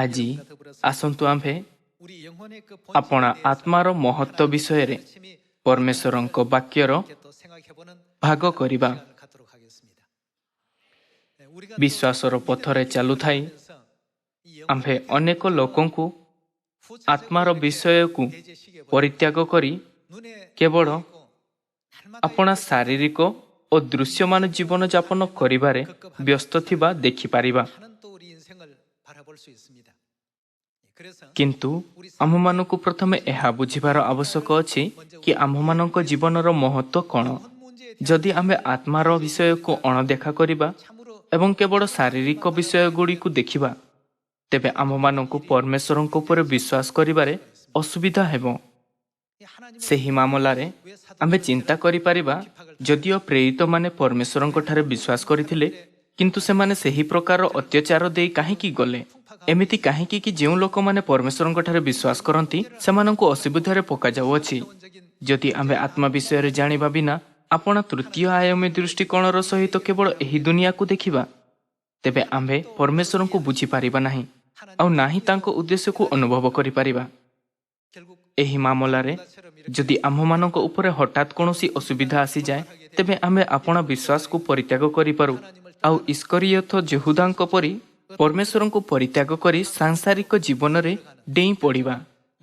ଆଜି ଆସନ୍ତୁ ଆମ୍ଭେ ଆପଣା ଆତ୍ମାର ମହତ୍ତ୍ୱ ବିଷୟରେ ପରମେଶ୍ୱରଙ୍କ ବାକ୍ୟର ଭାଗ କରିବା। ବିଶ୍ୱାସର ପଥରେ ଚାଲୁଥାଇ ଆମ୍ଭେ ଅନେକ ଲୋକଙ୍କୁ ଆତ୍ମାର ବିଷୟକୁ ପରିତ୍ୟାଗ କରି କେବଳ ଆପଣା ଶାରୀରିକ ଓ ଦୃଶ୍ୟମାନ ଜୀବନଯାପନ କରିବାରେ ବ୍ୟସ୍ତ ଥିବା ଦେଖିପାରିବା। କିନ୍ତୁ ଆମ୍ଭମାନଙ୍କୁ ପ୍ରଥମେ ଏହା ବୁଝିବାର ଆବଶ୍ୟକ ଅଛି କି ଆମ୍ଭମାନଙ୍କ ଜୀବନର ମହତ୍ତ୍ୱ କ'ଣ। ଯଦି ଆମ୍ଭେ ଆତ୍ମାର ବିଷୟକୁ ଅଣଦେଖା କରିବା ଏବଂ କେବଳ ଶାରୀରିକ ବିଷୟଗୁଡ଼ିକୁ ଦେଖିବା, ତେବେ ଆମ୍ଭମାନଙ୍କୁ ପରମେଶ୍ୱରଙ୍କ ଉପରେ ବିଶ୍ୱାସ କରିବାରେ ଅସୁବିଧା ହେବ। ସେହି ମାମଲାରେ ଆମ୍ଭେ ଚିନ୍ତା କରିପାରିବା, ଯଦିଓ ପ୍ରେରିତମାନେ ପରମେଶ୍ୱରଙ୍କଠାରେ ବିଶ୍ୱାସ କରିଥିଲେ, କିନ୍ତୁ ସେମାନେ ସେହି ପ୍ରକାର ଅତ୍ୟାଚାର ଦେଇ କାହିଁକି ଗଲେ? ଏମିତି କାହିଁକି କି ଯେଉଁ ଲୋକମାନେ ପରମେଶ୍ୱରଙ୍କଠାରେ ବିଶ୍ୱାସ କରନ୍ତି ସେମାନଙ୍କୁ ଅସୁବିଧାରେ ପକାଯାଉଅଛି? ଯଦି ଆମ୍ଭେ ଆତ୍ମା ବିଷୟରେ ଜାଣିବା ବିନା ଆପଣା ତୃତୀୟ ଆୟାମୀ ଦୃଷ୍ଟିକୋଣର ସହିତ କେବଳ ଏହି ଦୁନିଆକୁ ଦେଖିବା, ତେବେ ଆମ୍ଭେ ପରମେଶ୍ୱରଙ୍କୁ ବୁଝିପାରିବା ନାହିଁ ଆଉ ନାହିଁ ତାଙ୍କ ଉଦ୍ଦେଶ୍ୟକୁ ଅନୁଭବ କରିପାରିବା। ଏହି ମାମଲାରେ ଯଦି ଆମ୍ଭମାନଙ୍କ ଉପରେ ହଠାତ୍ କୌଣସି ଅସୁବିଧା ଆସିଯାଏ, ତେବେ ଆମ୍ଭେ ଆପଣା ବିଶ୍ୱାସକୁ ପରିତ୍ୟାଗ କରିପାରୁ ଆଉ ଇସ୍କରିୟତ ଯେହୁଦାଙ୍କ ପରି ପରମେଶ୍ୱରଙ୍କୁ ପରିତ୍ୟାଗ କରି ସାଂସାରିକ ଜୀବନରେ ଡେଇଁ ପଡ଼ିବା।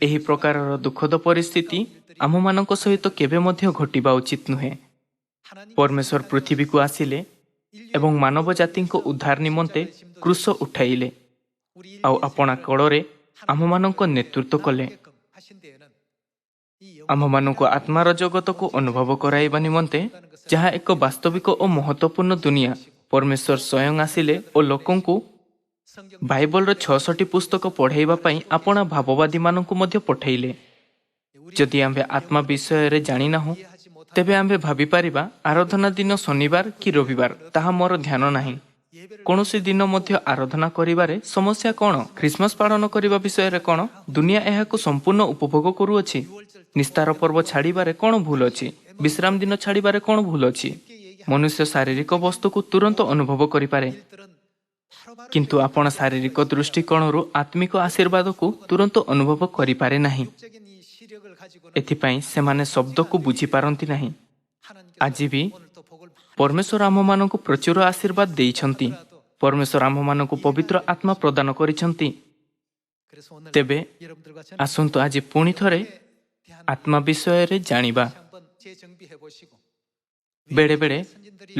ଏହି ପ୍ରକାରର ଦୁଃଖଦ ପରିସ୍ଥିତି ଆମ୍ଭମାନଙ୍କ ସହିତ କେବେ ମଧ୍ୟ ଘଟିବା ଉଚିତ ନୁହେଁ। ପରମେଶ୍ୱର ପୃଥିବୀକୁ ଆସିଲେ ଏବଂ ମାନବ ଜାତିଙ୍କ ଉଦ୍ଧାର ନିମନ୍ତେ କ୍ରୁଶ ଉଠାଇଲେ ଆଉ ଆପଣା କୋଳରେ ଆମ୍ଭମାନଙ୍କ ନେତୃତ୍ୱ କଲେ। ଆମ୍ଭମାନଙ୍କୁ ଆତ୍ମାର ଜଗତକୁ ଅନୁଭବ କରାଇବା ନିମନ୍ତେ, ଯାହା ଏକ ବାସ୍ତବିକ ଓ ମହତ୍ତ୍ୱପୂର୍ଣ୍ଣ ଦୁନିଆ, ପରମେଶ୍ୱର ସ୍ୱୟଂ ଆସିଲେ ଓ ଲୋକଙ୍କୁ ବାଇବଲର 66ଟି ପୁସ୍ତକ ପଢ଼ାଇବା ପାଇଁ ଆପଣା ଭାବବାଦୀମାନଙ୍କୁ ମଧ୍ୟ ପଠାଇଲେ। ଯଦି ଆମ୍ଭେ ଆତ୍ମା ବିଷୟରେ ଜାଣିନାହୁଁ, ତେବେ ଆମ୍ଭେ ଭାବିପାରିବା ଆରାଧନା ଦିନ ଶନିବାର କି ରବିବାର, ତାହା ମୋର ଧ୍ୟାନ ନାହିଁ। କୌଣସି ଦିନ ମଧ୍ୟ ଆରାଧନା କରିବାରେ ସମସ୍ୟା କ'ଣ? ଖ୍ରୀଷ୍ଟମାସ ପାଳନ କରିବା ବିଷୟରେ କ'ଣ? ଦୁନିଆ ଏହାକୁ ସମ୍ପୂର୍ଣ୍ଣ ଉପଭୋଗ କରୁଅଛି। ନିସ୍ତାର ପର୍ବ ଛାଡ଼ିବାରେ କ'ଣ ଭୁଲ ଅଛି? ବିଶ୍ରାମ ଦିନ ଛାଡ଼ିବାରେ କ'ଣ ଭୁଲ ଅଛି? ମନୁଷ୍ୟ ଶାରୀରିକ ବସ୍ତୁକୁ ତୁରନ୍ତ ଅନୁଭବ କରିପାରେ, କିନ୍ତୁ ଆପଣା ଶାରୀରିକ ଦୃଷ୍ଟିକୋଣରୁ ଆତ୍ମିକ ଆଶୀର୍ବାଦକୁ ତୁରନ୍ତ ଅନୁଭବ କରିପାରେ ନାହିଁ। ଏଥିପାଇଁ ସେମାନେ ଶବ୍ଦକୁ ବୁଝିପାରନ୍ତି ନାହିଁ। ଆଜି ବି ପରମେଶ୍ୱର ଆମ୍ଭମାନଙ୍କୁ ପ୍ରଚୁର ଆଶୀର୍ବାଦ ଦେଇଛନ୍ତି। ପରମେଶ୍ୱର ଆମ୍ଭମାନଙ୍କୁ ପବିତ୍ର ଆତ୍ମା ପ୍ରଦାନ କରିଛନ୍ତି। ତେବେ ଆସନ୍ତୁ ଆଜି ପୁଣି ଥରେ ଆତ୍ମା ବିଷୟରେ ଜାଣିବା। ବେଳେବେଳେ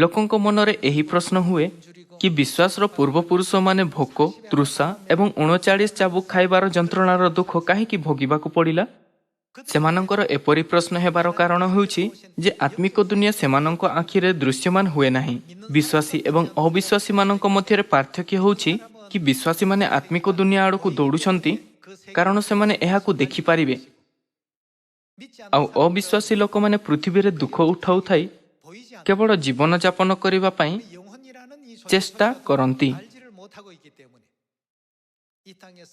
ଲୋକଙ୍କ ମନରେ ଏହି ପ୍ରଶ୍ନ ହୁଏ କି ବିଶ୍ୱାସର ପୂର୍ବପୁରୁଷମାନେ ଭୋକ, ତୃଷା ଏବଂ 39 ଚାବୁକ ଖାଇବାର ଯନ୍ତ୍ରଣାର ଦୁଃଖ କାହିଁକି ଭୋଗିବାକୁ ପଡ଼ିଲା? ସେମାନଙ୍କର ଏପରି ପ୍ରଶ୍ନ ହେବାର କାରଣ ହେଉଛି ଯେ ଆତ୍ମିକ ଦୁନିଆ ସେମାନଙ୍କ ଆଖିରେ ଦୃଶ୍ୟମାନ ହୁଏ ନାହିଁ। ବିଶ୍ୱାସୀ ଏବଂ ଅବିଶ୍ୱାସୀମାନଙ୍କ ମଧ୍ୟରେ ପାର୍ଥକ୍ୟ ହେଉଛି କି ବିଶ୍ୱାସୀମାନେ ଆତ୍ମିକ ଦୁନିଆ ଆଡ଼କୁ ଦୌଡ଼ୁଛନ୍ତି କାରଣ ସେମାନେ ଏହାକୁ ଦେଖିପାରିବେ, ଆଉ ଅବିଶ୍ୱାସୀ ଲୋକମାନେ ପୃଥିବୀରେ ଦୁଃଖ ଉଠାଉଥାଇ କେବଳ ଜୀବନଯାପନ କରିବା ପାଇଁ ଚେଷ୍ଟା କରନ୍ତି,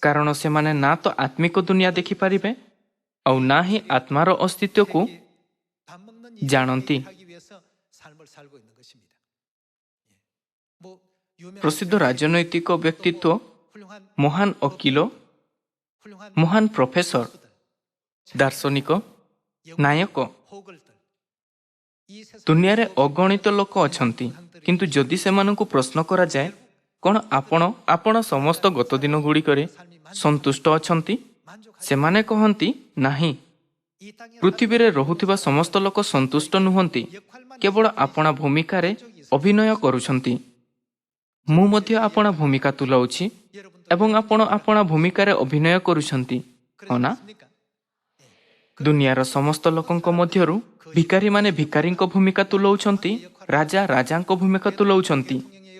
କାରଣ ସେମାନେ ନା ତ ଆତ୍ମିକ ଦୁନିଆ ଦେଖିପାରିବେ ଆଉ ନା ହିଁ ଆତ୍ମାର ଅସ୍ତିତ୍ୱକୁ ଜାଣନ୍ତି। ପ୍ରସିଦ୍ଧ ରାଜନୈତିକ ବ୍ୟକ୍ତିତ୍ୱ, ମହାନ ଓକିଲ, ମହାନ ପ୍ରଫେସର, ଦାର୍ଶନିକ, ନାୟକ, ଦୁନିଆରେ ଅଗଣିତ ଲୋକ ଅଛନ୍ତି, କିନ୍ତୁ ଯଦି ସେମାନଙ୍କୁ ପ୍ରଶ୍ନ କରାଯାଏ, କ'ଣ ଆପଣ ସମସ୍ତ ଗତ ଦିନଗୁଡ଼ିକରେ ସନ୍ତୁଷ୍ଟ ଅଛନ୍ତି? ସେମାନେ କହନ୍ତି ନାହିଁ। ପୃଥିବୀରେ ରହୁଥିବା ସମସ୍ତ ଲୋକ ସନ୍ତୁଷ୍ଟ ନୁହନ୍ତି, କେବଳ ଆପଣା ଭୂମିକାରେ ଅଭିନୟ କରୁଛନ୍ତି। ମୁଁ ମଧ୍ୟ ଆପଣା ଭୂମିକା ତୁଲାଉଛି ଏବଂ ଆପଣ ଆପଣା ଭୂମିକାରେ ଅଭିନୟ କରୁଛନ୍ତି, ହଁ ନା? ଦୁନିଆର ସମସ୍ତ ଲୋକଙ୍କ ମଧ୍ୟରୁ ଭିକାରୀମାନେ ଭିକାରୀଙ୍କ ଭୂମିକା ତୁଲାଉଛନ୍ତି, ରାଜା ରାଜାଙ୍କ ଭୂମିକା ତୁଲାଉଛନ୍ତି,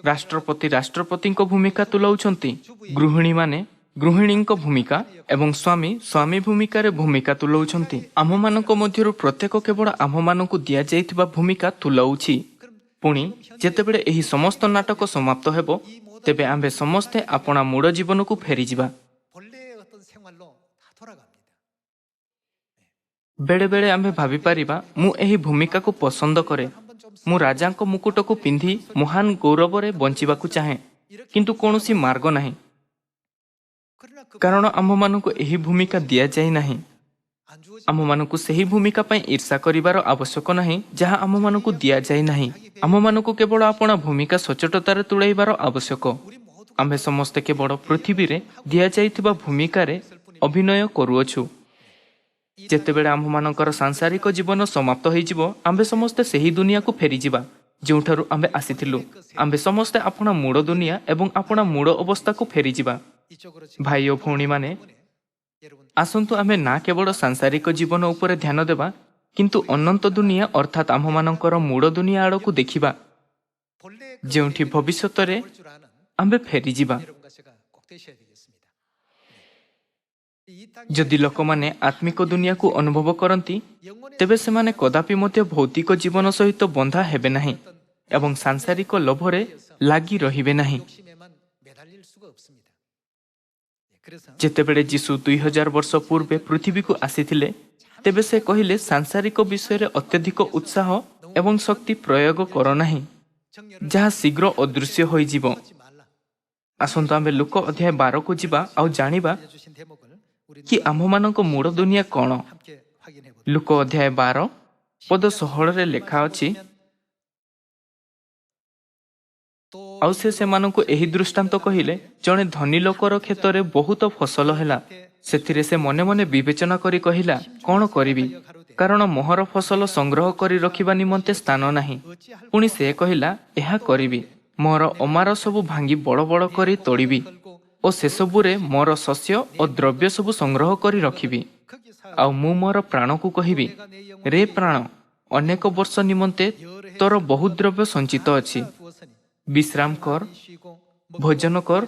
ରାଷ୍ଟ୍ରପତି ରାଷ୍ଟ୍ରପତିଙ୍କ ଭୂମିକା ତୁଲାଉଛନ୍ତି, ଗୃହିଣୀମାନେ ଗୃହିଣୀଙ୍କ ଭୂମିକା ଏବଂ ସ୍ୱାମୀ ସ୍ୱାମୀ ଭୂମିକାରେ ଭୂମିକା ତୁଲାଉଛନ୍ତି। ଆମ୍ଭମାନଙ୍କ ମଧ୍ୟରୁ ପ୍ରତ୍ୟେକ କେବଳ ଆମ୍ଭମାନଙ୍କୁ ଦିଆଯାଇଥିବା ଭୂମିକା ତୁଲାଉଛି। ପୁଣି ଯେତେବେଳେ ଏହି ସମସ୍ତ ନାଟକ ସମାପ୍ତ ହେବ, ତେବେ ଆମ୍ଭେ ସମସ୍ତେ ଆପଣା ମୂଳ ଜୀବନକୁ ଫେରିଯିବା। ବେଳେବେଳେ ଆମ୍ଭେ ଭାବିପାରିବା, ମୁଁ ଏହି ଭୂମିକାକୁ ପସନ୍ଦ କରେ। ମୁଁ ରାଜାଙ୍କ ମୁକୁଟକୁ ପିନ୍ଧି ମହାନ ଗୌରବରେ ବଞ୍ଚିବାକୁ ଚାହେଁ, କିନ୍ତୁ କୌଣସି ମାର୍ଗ ନାହିଁ। କାରଣ ଆମ୍ଭମାନଙ୍କୁ ଏହି ଭୂମିକା ଦିଆଯାଇ ନାହିଁ। ଆମମାନଙ୍କୁ ସେହି ଭୂମିକା ପାଇଁ ଈର୍ଷା କରିବାର ଆବଶ୍ୟକ ନାହିଁ ଯାହା ଆମମାନଙ୍କୁ ଦିଆଯାଇ ନାହିଁ। ଆମମାନଙ୍କୁ କେବଳ ଆପଣା ଭୂମିକା ସଚ୍ଚୋଟତାରେ ତୁଳାଇବାର ଆବଶ୍ୟକ। ଆମ୍ଭେ ସମସ୍ତେ କେବଳ ପୃଥିବୀରେ ଦିଆଯାଇଥିବା ଭୂମିକାରେ ଅଭିନୟ କରୁଅଛୁ। ଯେତେବେଳେ ଆମ୍ଭମାନଙ୍କର ସାଂସାରିକ ଜୀବନ ସମାପ୍ତ ହୋଇଯିବ, ଆମ୍ଭେ ସମସ୍ତେ ସେହି ଦୁନିଆକୁ ଫେରିଯିବା ଯେଉଁଠାରୁ ଆମ୍ଭେ ଆସିଥିଲୁ। ଆମ୍ଭେ ସମସ୍ତେ ଆପଣା ମୂଳ ଦୁନିଆ ଏବଂ ଆପଣା ମୂଳ ଅବସ୍ଥାକୁ ଫେରିଯିବା। ଭାଇ ଓ ଭଉଣୀମାନେ, ଆସନ୍ତୁ ଆମେ ନା କେବଳ ସାଂସାରିକ ଜୀବନ ଉପରେ ଧ୍ୟାନ ଦେବା, କିନ୍ତୁ ଅନନ୍ତ ଦୁନିଆ ଅର୍ଥାତ୍ ଆମ୍ଭମାନଙ୍କର ମୂଳ ଦୁନିଆ ଆଡ଼କୁ ଦେଖିବା, ଯେଉଁଠି ଭବିଷ୍ୟତରେ ଆମ୍ଭେ ଫେରିଯିବା। ଯଦି ଲୋକମାନେ ଆତ୍ମିକ ଦୁନିଆକୁ ଅନୁଭବ କରନ୍ତି, ତେବେ ସେମାନେ କଦାପି ମଧ୍ୟ ଭୌତିକ ଜୀବନ ସହିତ ବନ୍ଧା ହେବେ ନାହିଁ ଏବଂ ସାଂସାରିକ ଲୋଭରେ ଲାଗି ରହିବେ ନାହିଁ। ଯେତେବେଳେ ଯୀଶୁ 2000 ବର୍ଷ ପୂର୍ବେ ପୃଥିବୀକୁ ଆସିଥିଲେ, ତେବେ ସେ କହିଲେ, ସାଂସାରିକ ବିଷୟରେ ଅତ୍ୟଧିକ ଉତ୍ସାହ ଏବଂ ଶକ୍ତି ପ୍ରୟୋଗ କର ନାହିଁ, ଯାହା ଶୀଘ୍ର ଅଦୃଶ୍ୟ ହୋଇଯିବ। ଆସନ୍ତୁ ଆମେ ଲୁକ ଅଧ୍ୟାୟ 12କୁ ଯିବା ଆଉ ଜାଣିବା କି ଆମ୍ଭମାନଙ୍କ ମୂଳ ଦୁନିଆ କ'ଣ। ଲୁକ ଅଧ୍ୟାୟ 12 ପଦ 16ରେ ଲେଖା ଅଛି, ଆଉ ସେ ସେମାନଙ୍କୁ ଏହି ଦୃଷ୍ଟାନ୍ତ କହିଲେ, ଜଣେ ଧନୀ ଲୋକର କ୍ଷେତରେ ବହୁତ ଫସଲ ହେଲା। ସେଥିରେ ସେ ମନେ ମନେ ବିବେଚନା କରି କହିଲା, କ'ଣ କରିବି, କାରଣ ମୋହର ଫସଲ ସଂଗ୍ରହ କରି ରଖିବା ନିମନ୍ତେ ସ୍ଥାନ ନାହିଁ। ପୁଣି ସେ କହିଲା, ଏହା କରିବି, ମୋର ଅମାର ସବୁ ଭାଙ୍ଗି ବଡ଼ ବଡ଼ କରି ତୋଳିବି ଓ ସେସବୁରେ ମୋର ଶସ୍ୟ ଓ ଦ୍ରବ୍ୟ ସବୁ ସଂଗ୍ରହ କରି ରଖିବି। ଆଉ ମୁଁ ମୋର ପ୍ରାଣକୁ କହିବି, ରେ ପ୍ରାଣ, ଅନେକ ବର୍ଷ ନିମନ୍ତେ ତୋର ବହୁତ ଦ୍ରବ୍ୟ ସଞ୍ଚିତ ଅଛି, ବିଶ୍ରାମ କର, ଭୋଜନ କର,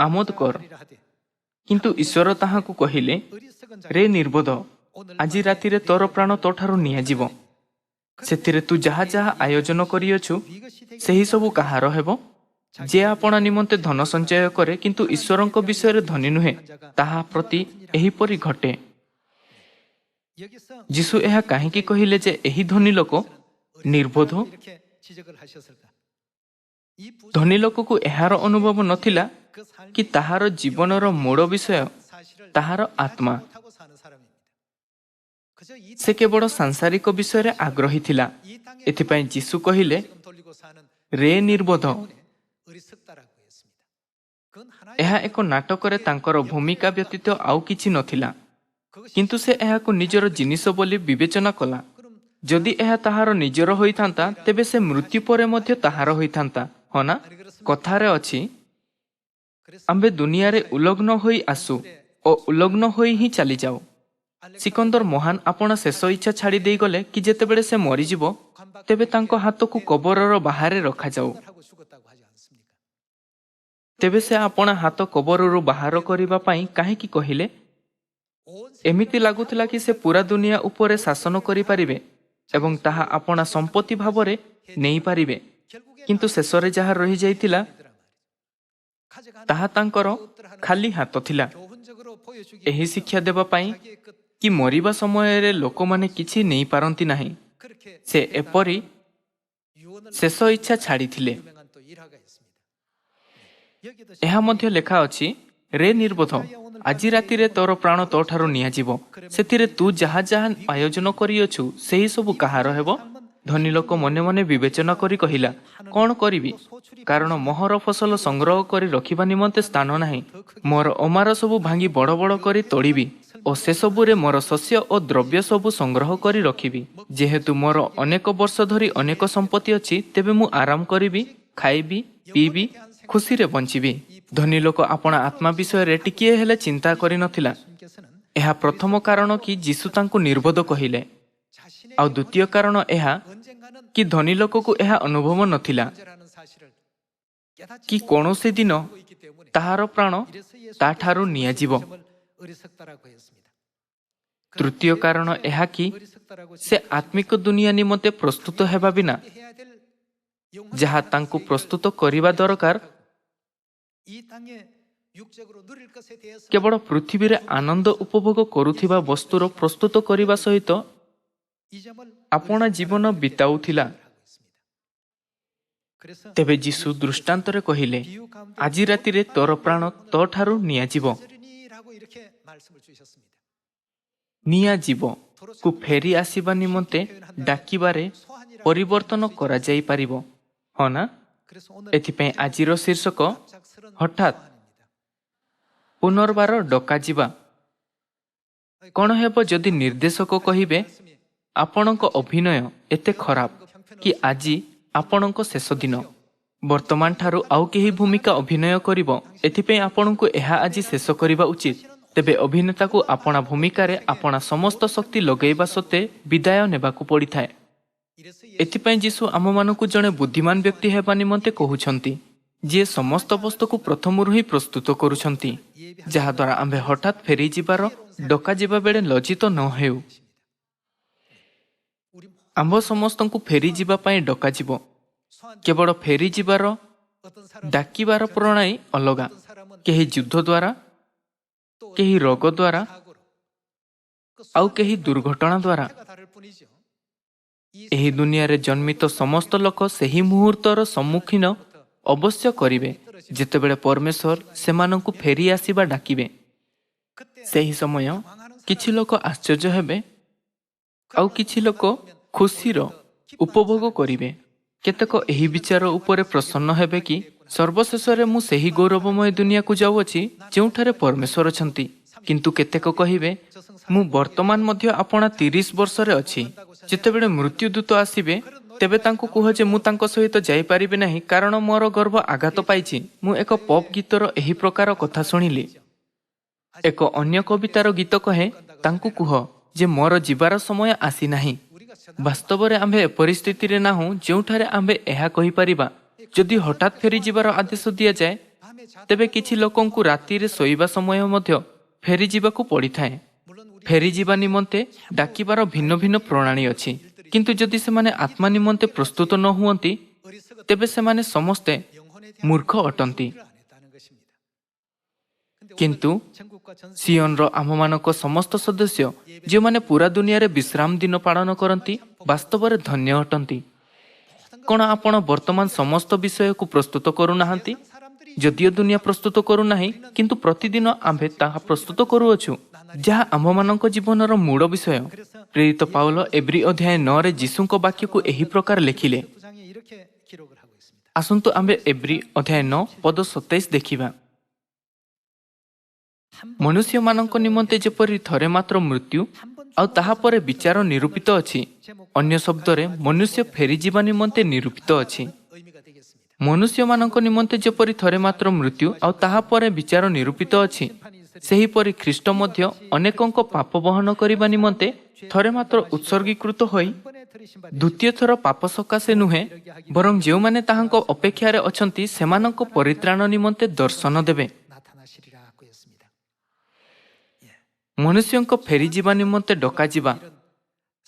ଆମୋଦ କର। କିନ୍ତୁ ଈଶ୍ୱର ତାହାକୁ କହିଲେ, ରେ ନିର୍ବୋଧ, ଆଜି ରାତିରେ ତୋର ପ୍ରାଣ ତୋଠାରୁ ନିଆଯିବ। ସେଥିରେ ତୁ ଯାହା ଯାହା ଆୟୋଜନ କରିଅଛୁ, ସେହି ସବୁ କାହାର ହେବ? ଯେ ଆପଣା ନିମନ୍ତେ ଧନ ସଞ୍ଚୟ କରେ କିନ୍ତୁ ଈଶ୍ୱରଙ୍କ ବିଷୟରେ ଧନୀ ନୁହେଁ, ତାହା ପ୍ରତି ଏହିପରି ଘଟେ। ଯୀଶୁ ଏହା କାହିଁକି କହିଲେ ଯେ ଏହି ଧନୀ ଲୋକ ନିର୍ବୋଧ? ଧନୀ ଲୋକକୁ ଏହାର ଅନୁଭବ ନଥିଲା କି ତାହାର ଜୀବନର ମୂଳ ବିଷୟ ତାହାର ଆତ୍ମା। ସେ କେବଳ ସାଂସାରିକ ବିଷୟରେ ଆଗ୍ରହୀ ଥିଲା। ଏଥିପାଇଁ ଯୀଶୁ କହିଲେ, ରେ ନିର୍ବୋଧ। ଏହା ଏକ ନାଟକରେ ତାଙ୍କର ଭୂମିକା ବ୍ୟତୀତ ଆଉ କିଛି ନଥିଲା, କିନ୍ତୁ ସେ ଏହାକୁ ନିଜର ଜିନିଷ ବୋଲି ବିବେଚନା କଲା। ଯଦି ଏହା ତାହାର ନିଜର ହୋଇଥାନ୍ତା, ତେବେ ସେ ମୃତ୍ୟୁ ପରେ ମଧ୍ୟ ତାହାର ହୋଇଥାନ୍ତା, ହଁ ନା? କଥାରେ ଅଛି, ଆମ୍ଭେ ଦୁନିଆରେ ଉଲଗ୍ନ ହୋଇ ଆସୁ ଓ ଉଲଗ୍ନ ହୋଇ ହିଁ ଚାଲିଯାଉ। ସିକନ୍ଦର ମହାନ ଆପଣା ଶେଷ ଇଚ୍ଛା ଛାଡ଼ି ଦେଇଗଲେ କି ଯେତେବେଳେ ସେ ମରିଯିବ, ତେବେ ତାଙ୍କ ହାତକୁ କବରର ବାହାରେ ରଖାଯାଉ। ତେବେ ସେ ଆପଣା ହାତ କବରରୁ ବାହାର କରିବା ପାଇଁ କାହିଁକି କହିଲେ? ଏମିତି ଲାଗୁଥିଲା କି ସେ ପୁରା ଦୁନିଆ ଉପରେ ଶାସନ କରିପାରିବେ ଏବଂ ତାହା ଆପଣା ସମ୍ପତ୍ତି ଭାବରେ ନେଇପାରିବେ, କିନ୍ତୁ ଶେଷରେ ଯାହା ରହିଯାଇଥିଲା ତାହା ତାଙ୍କର ଖାଲି ହାତ ଥିଲା। ଏହି ଶିକ୍ଷା ଦେବା ପାଇଁ କି ମରିବା ସମୟରେ ଲୋକମାନେ କିଛି ନେଇପାରନ୍ତି ନାହିଁ, ସେ ଏପରି ଶେଷ ଇଚ୍ଛା ଛାଡ଼ିଥିଲେ। ଏହା ମଧ୍ୟ ଲେଖା ଅଛି, ରେ ନିର୍ବୋଧ, ଆଜି ରାତିରେ ତୋର ପ୍ରାଣ ତୋଠାରୁ ନିଆଯିବ। ସେଥିରେ ତୁ ଯାହା ଯାହା ଆୟୋଜନ କରିଅଛୁ, ସେହି ସବୁ କାହାର ହେବ? ଧନୀ ଲୋକ ମନେ ମନେ ବିବେଚନା କରି କହିଲା, କ'ଣ କରିବି, କାରଣ ମୋହର ଫସଲ ସଂଗ୍ରହ କରି ରଖିବା ନିମନ୍ତେ ସ୍ଥାନ ନାହିଁ। ମୋର ଅମାର ସବୁ ଭାଙ୍ଗି ବଡ଼ ବଡ଼ କରି ତୋଳିବି ଓ ସେସବୁରେ ମୋର ଶସ୍ୟ ଓ ଦ୍ରବ୍ୟ ସବୁ ସଂଗ୍ରହ କରି ରଖିବି। ଯେହେତୁ ମୋର ଅନେକ ବର୍ଷ ଧରି ଅନେକ ସମ୍ପତ୍ତି ଅଛି, ତେବେ ମୁଁ ଆରାମ କରିବି, ଖାଇବି, ପିଇବି, ଖୁସିରେ ବଞ୍ଚିବି। ଧନୀ ଲୋକ ଆପଣା ଆତ୍ମା ବିଷୟରେ ଟିକିଏ ହେଲେ ଚିନ୍ତା କରିନଥିଲା। ଏହା ପ୍ରଥମ କାରଣ କି ଯୀଶୁ ତାଙ୍କୁ ନିର୍ବୋଧ କହିଲେ। ଆଉ ଦ୍ୱିତୀୟ କାରଣ ଏହା କି ଧନୀ ଲୋକକୁ ଏହା ଅନୁଭବ ନଥିଲା କି କୌଣସି ଦିନ ତାହାର ପ୍ରାଣ ତାଠାରୁ ନିଆଯିବ। ତୃତୀୟ କାରଣ ଏହା କି ସେ ଆତ୍ମିକ ଦୁନିଆ ନିମନ୍ତେ ପ୍ରସ୍ତୁତ ହେବା ବିନା ଯାହା ତାଙ୍କୁ ପ୍ରସ୍ତୁତ କରିବା ଦରକାର, କେବଳ ପୃଥିବୀରେ ଆନନ୍ଦ ଉପଭୋଗ କରୁଥିବା ବସ୍ତୁର ପ୍ରସ୍ତୁତ କରିବା ସହିତ ଆପଣା ଜୀବନ ବିତାଉଥିଲା। ତେବେ ଯୀଶୁ ଦୃଷ୍ଟାନ୍ତରେ କହିଲେ, ଆଜି ରାତିରେ ତୋର ପ୍ରାଣ ତୋ ଠାରୁ ନିଆଯିବ। ନିଆଯିବକୁ ଫେରି ଆସିବା ନିମନ୍ତେ ଡାକିବାରେ ପରିବର୍ତ୍ତନ କରାଯାଇପାରିବ, ହଁ ନା? ଏଥିପାଇଁ ଆଜିର ଶୀର୍ଷକ ହଠାତ୍ ପୁନର୍ବାର ଡକାଯିବା। କ'ଣ ହେବ ଯଦି ନିର୍ଦ୍ଦେଶକ କହିବେ, ଆପଣଙ୍କ ଅଭିନୟ ଏତେ ଖରାପ କି ଆଜି ଆପଣଙ୍କ ଶେଷ ଦିନ। ବର୍ତ୍ତମାନ ଠାରୁ ଆଉ କେହି ଭୂମିକା ଅଭିନୟ କରିବ, ଏଥିପାଇଁ ଆପଣଙ୍କୁ ଏହା ଆଜି ଶେଷ କରିବା ଉଚିତ। ତେବେ ଅଭିନେତାକୁ ଆପଣା ଭୂମିକାରେ ଆପଣା ସମସ୍ତ ଶକ୍ତି ଲଗାଇବା ସତ୍ତ୍ୱେ ବିଦାୟ ନେବାକୁ ପଡ଼ିଥାଏ। ଏଥିପାଇଁ ଯୀଶୁ ଆମମାନଙ୍କୁ ଜଣେ ବୁଦ୍ଧିମାନ ବ୍ୟକ୍ତି ହେବା ନିମନ୍ତେ କହୁଛନ୍ତି, ଯିଏ ସମସ୍ତ ବସ୍ତୁକୁ ପ୍ରଥମରୁ ହିଁ ପ୍ରସ୍ତୁତ କରୁଛନ୍ତି, ଯାହାଦ୍ୱାରା ଆମ୍ଭେ ହଠାତ୍ ଫେରିଯିବାର ଡକାଯିବା ବେଳେ ଲଜ୍ଜିତ ନ ହେଉ। ଆମ୍ଭ ସମସ୍ତଙ୍କୁ ଫେରିଯିବା ପାଇଁ ଡକାଯିବ। କେବଳ ଫେରିଯିବାର ଡାକିବାର ପ୍ରଣାଳୀ ଅଲଗା। କେହି ଯୁଦ୍ଧ ଦ୍ୱାରା, କେହି ରୋଗ ଦ୍ୱାରା, ଆଉ କେହି ଦୁର୍ଘଟଣା ଦ୍ୱାରା। ଏହି ଦୁନିଆରେ ଜନ୍ମିତ ସମସ୍ତ ଲୋକ ସେହି ମୁହୂର୍ତ୍ତର ସମ୍ମୁଖୀନ ଅବଶ୍ୟ କରିବେ, ଯେତେବେଳେ ପରମେଶ୍ୱର ସେମାନଙ୍କୁ ଫେରି ଆସିବା ଡାକିବେ। ସେହି ସମୟ କିଛି ଲୋକ ଆଶ୍ଚର୍ଯ୍ୟ ହେବେ, ଆଉ କିଛି ଲୋକ ଖୁସିର ଉପଭୋଗ କରିବେ। କେତେକ ଏହି ବିଚାର ଉପରେ ପ୍ରସନ୍ନ ହେବେ କି ସର୍ବଶେଷରେ ମୁଁ ସେହି ଗୌରବମୟ ଦୁନିଆକୁ ଯାଉଅଛି ଯେଉଁଠାରେ ପରମେଶ୍ୱର ଅଛନ୍ତି। କିନ୍ତୁ କେତେକ କହିବେ, ମୁଁ ବର୍ତ୍ତମାନ ମଧ୍ୟ ଆପଣା 30 ବର୍ଷରେ ଅଛି। ଯେତେବେଳେ ମୃତ୍ୟୁଦୂତ ଆସିବେ, ତେବେ ତାଙ୍କୁ କୁହ ଯେ ମୁଁ ତାଙ୍କ ସହିତ ଯାଇପାରିବି ନାହିଁ, କାରଣ ମୋର ଗର୍ଭ ଆଘାତ ପାଇଛି। ମୁଁ ଏକ ପପ୍ ଗୀତର ଏହି ପ୍ରକାର କଥା ଶୁଣିଲି। ଏକ ଅନ୍ୟ କବିତାର ଗୀତ କହେ, ତାଙ୍କୁ କୁହ ଯେ ମୋର ଯିବାର ସମୟ ଆସିନାହିଁ। ବାସ୍ତବରେ ଆମ୍ଭେ ଏପରି ସ୍ଥିତିରେ ନାହୁଁ ଯେଉଁଠାରେ ଆମ୍ଭେ ଏହା କହିପାରିବା। ଯଦି ହଠାତ୍ ଫେରିଯିବାର ଆଦେଶ ଦିଆଯାଏ, ତେବେ କିଛି ଲୋକଙ୍କୁ ରାତିରେ ଶୋଇବା ସମୟ ମଧ୍ୟ ଫେରିଯିବାକୁ ପଡ଼ିଥାଏ। ଫେରିଯିବା ନିମନ୍ତେ ଡାକିବାର ଭିନ୍ନ ଭିନ୍ନ ପ୍ରଣାଳୀ ଅଛି। କିନ୍ତୁ ଯଦି ସେମାନେ ଆତ୍ମା ନିମନ୍ତେ ପ୍ରସ୍ତୁତ ନ ହୁଅନ୍ତି, ତେବେ ସେମାନେ ସମସ୍ତେ ମୂର୍ଖ ଅଟନ୍ତି। କିନ୍ତୁ ସିଓନର ଆମମାନଙ୍କ ସମସ୍ତ ସଦସ୍ୟ, ଯେଉଁମାନେ ପୁରା ଦୁନିଆରେ ବିଶ୍ରାମ ଦିନ ପାଳନ କରନ୍ତି, ବାସ୍ତବରେ ଧନ୍ୟ ଅଟନ୍ତି। କ'ଣ ଆପଣ ବର୍ତ୍ତମାନ ସମସ୍ତ ବିଷୟକୁ ପ୍ରସ୍ତୁତ କରୁନାହାନ୍ତି? ଯଦିଓ ଦୁନିଆ ପ୍ରସ୍ତୁତ କରୁନାହିଁ, କିନ୍ତୁ ପ୍ରତିଦିନ ଆମ୍ଭେ ତାହା ପ୍ରସ୍ତୁତ କରୁଅଛୁ, ଯାହା ଆମ୍ଭମାନଙ୍କ ଜୀବନର ମୂଳ ବିଷୟ। ପ୍ରେରିତ ପାଉଲ ଏବ୍ରୀ ଅଧ୍ୟାୟ 9ରେ ଯୀଶୁଙ୍କ ବାକ୍ୟକୁ ଏହି ପ୍ରକାର ଲେଖିଲେ। ଆସନ୍ତୁ ଆମ୍ଭେ ଏବ୍ରୀ ଅଧ୍ୟାୟ 9 ପଦ 27 ଦେଖିବା। ମନୁଷ୍ୟମାନଙ୍କ ନିମନ୍ତେ ଯେପରି ଥରେ ମାତ୍ର ମୃତ୍ୟୁ ଆଉ ତାହାପରେ ବିଚାର ନିରୂପିତ ଅଛି, ଅନ୍ୟ ଶବ୍ଦରେ ମନୁଷ୍ୟ ଫେରିଯିବା ନିମନ୍ତେ ନିରୂପିତ ଅଛି। ମନୁଷ୍ୟମାନଙ୍କ ନିମନ୍ତେ ଯେପରି ଥରେ ମାତ୍ର ମୃତ୍ୟୁ ଆଉ ତାହାପରେ ବିଚାର ନିରୂପିତ ଅଛି, ସେହିପରି ଖ୍ରୀଷ୍ଟ ମଧ୍ୟ ଅନେକଙ୍କ ପାପ ବହନ କରିବା ନିମନ୍ତେ ଥରେ ମାତ୍ର ଉତ୍ସର୍ଗୀକୃତ ହୋଇ ଦ୍ୱିତୀୟ ଥର ପାପ ସକାଶେ ନୁହେଁ, ବରଂ ଯେଉଁମାନେ ତାହାଙ୍କ ଅପେକ୍ଷାରେ ଅଛନ୍ତି ସେମାନଙ୍କ ପରିତ୍ରାଣ ନିମନ୍ତେ ଦର୍ଶନ ଦେବେ। ମନୁଷ୍ୟଙ୍କ ଫେରିଯିବା ନିମନ୍ତେ ଡକାଯିବା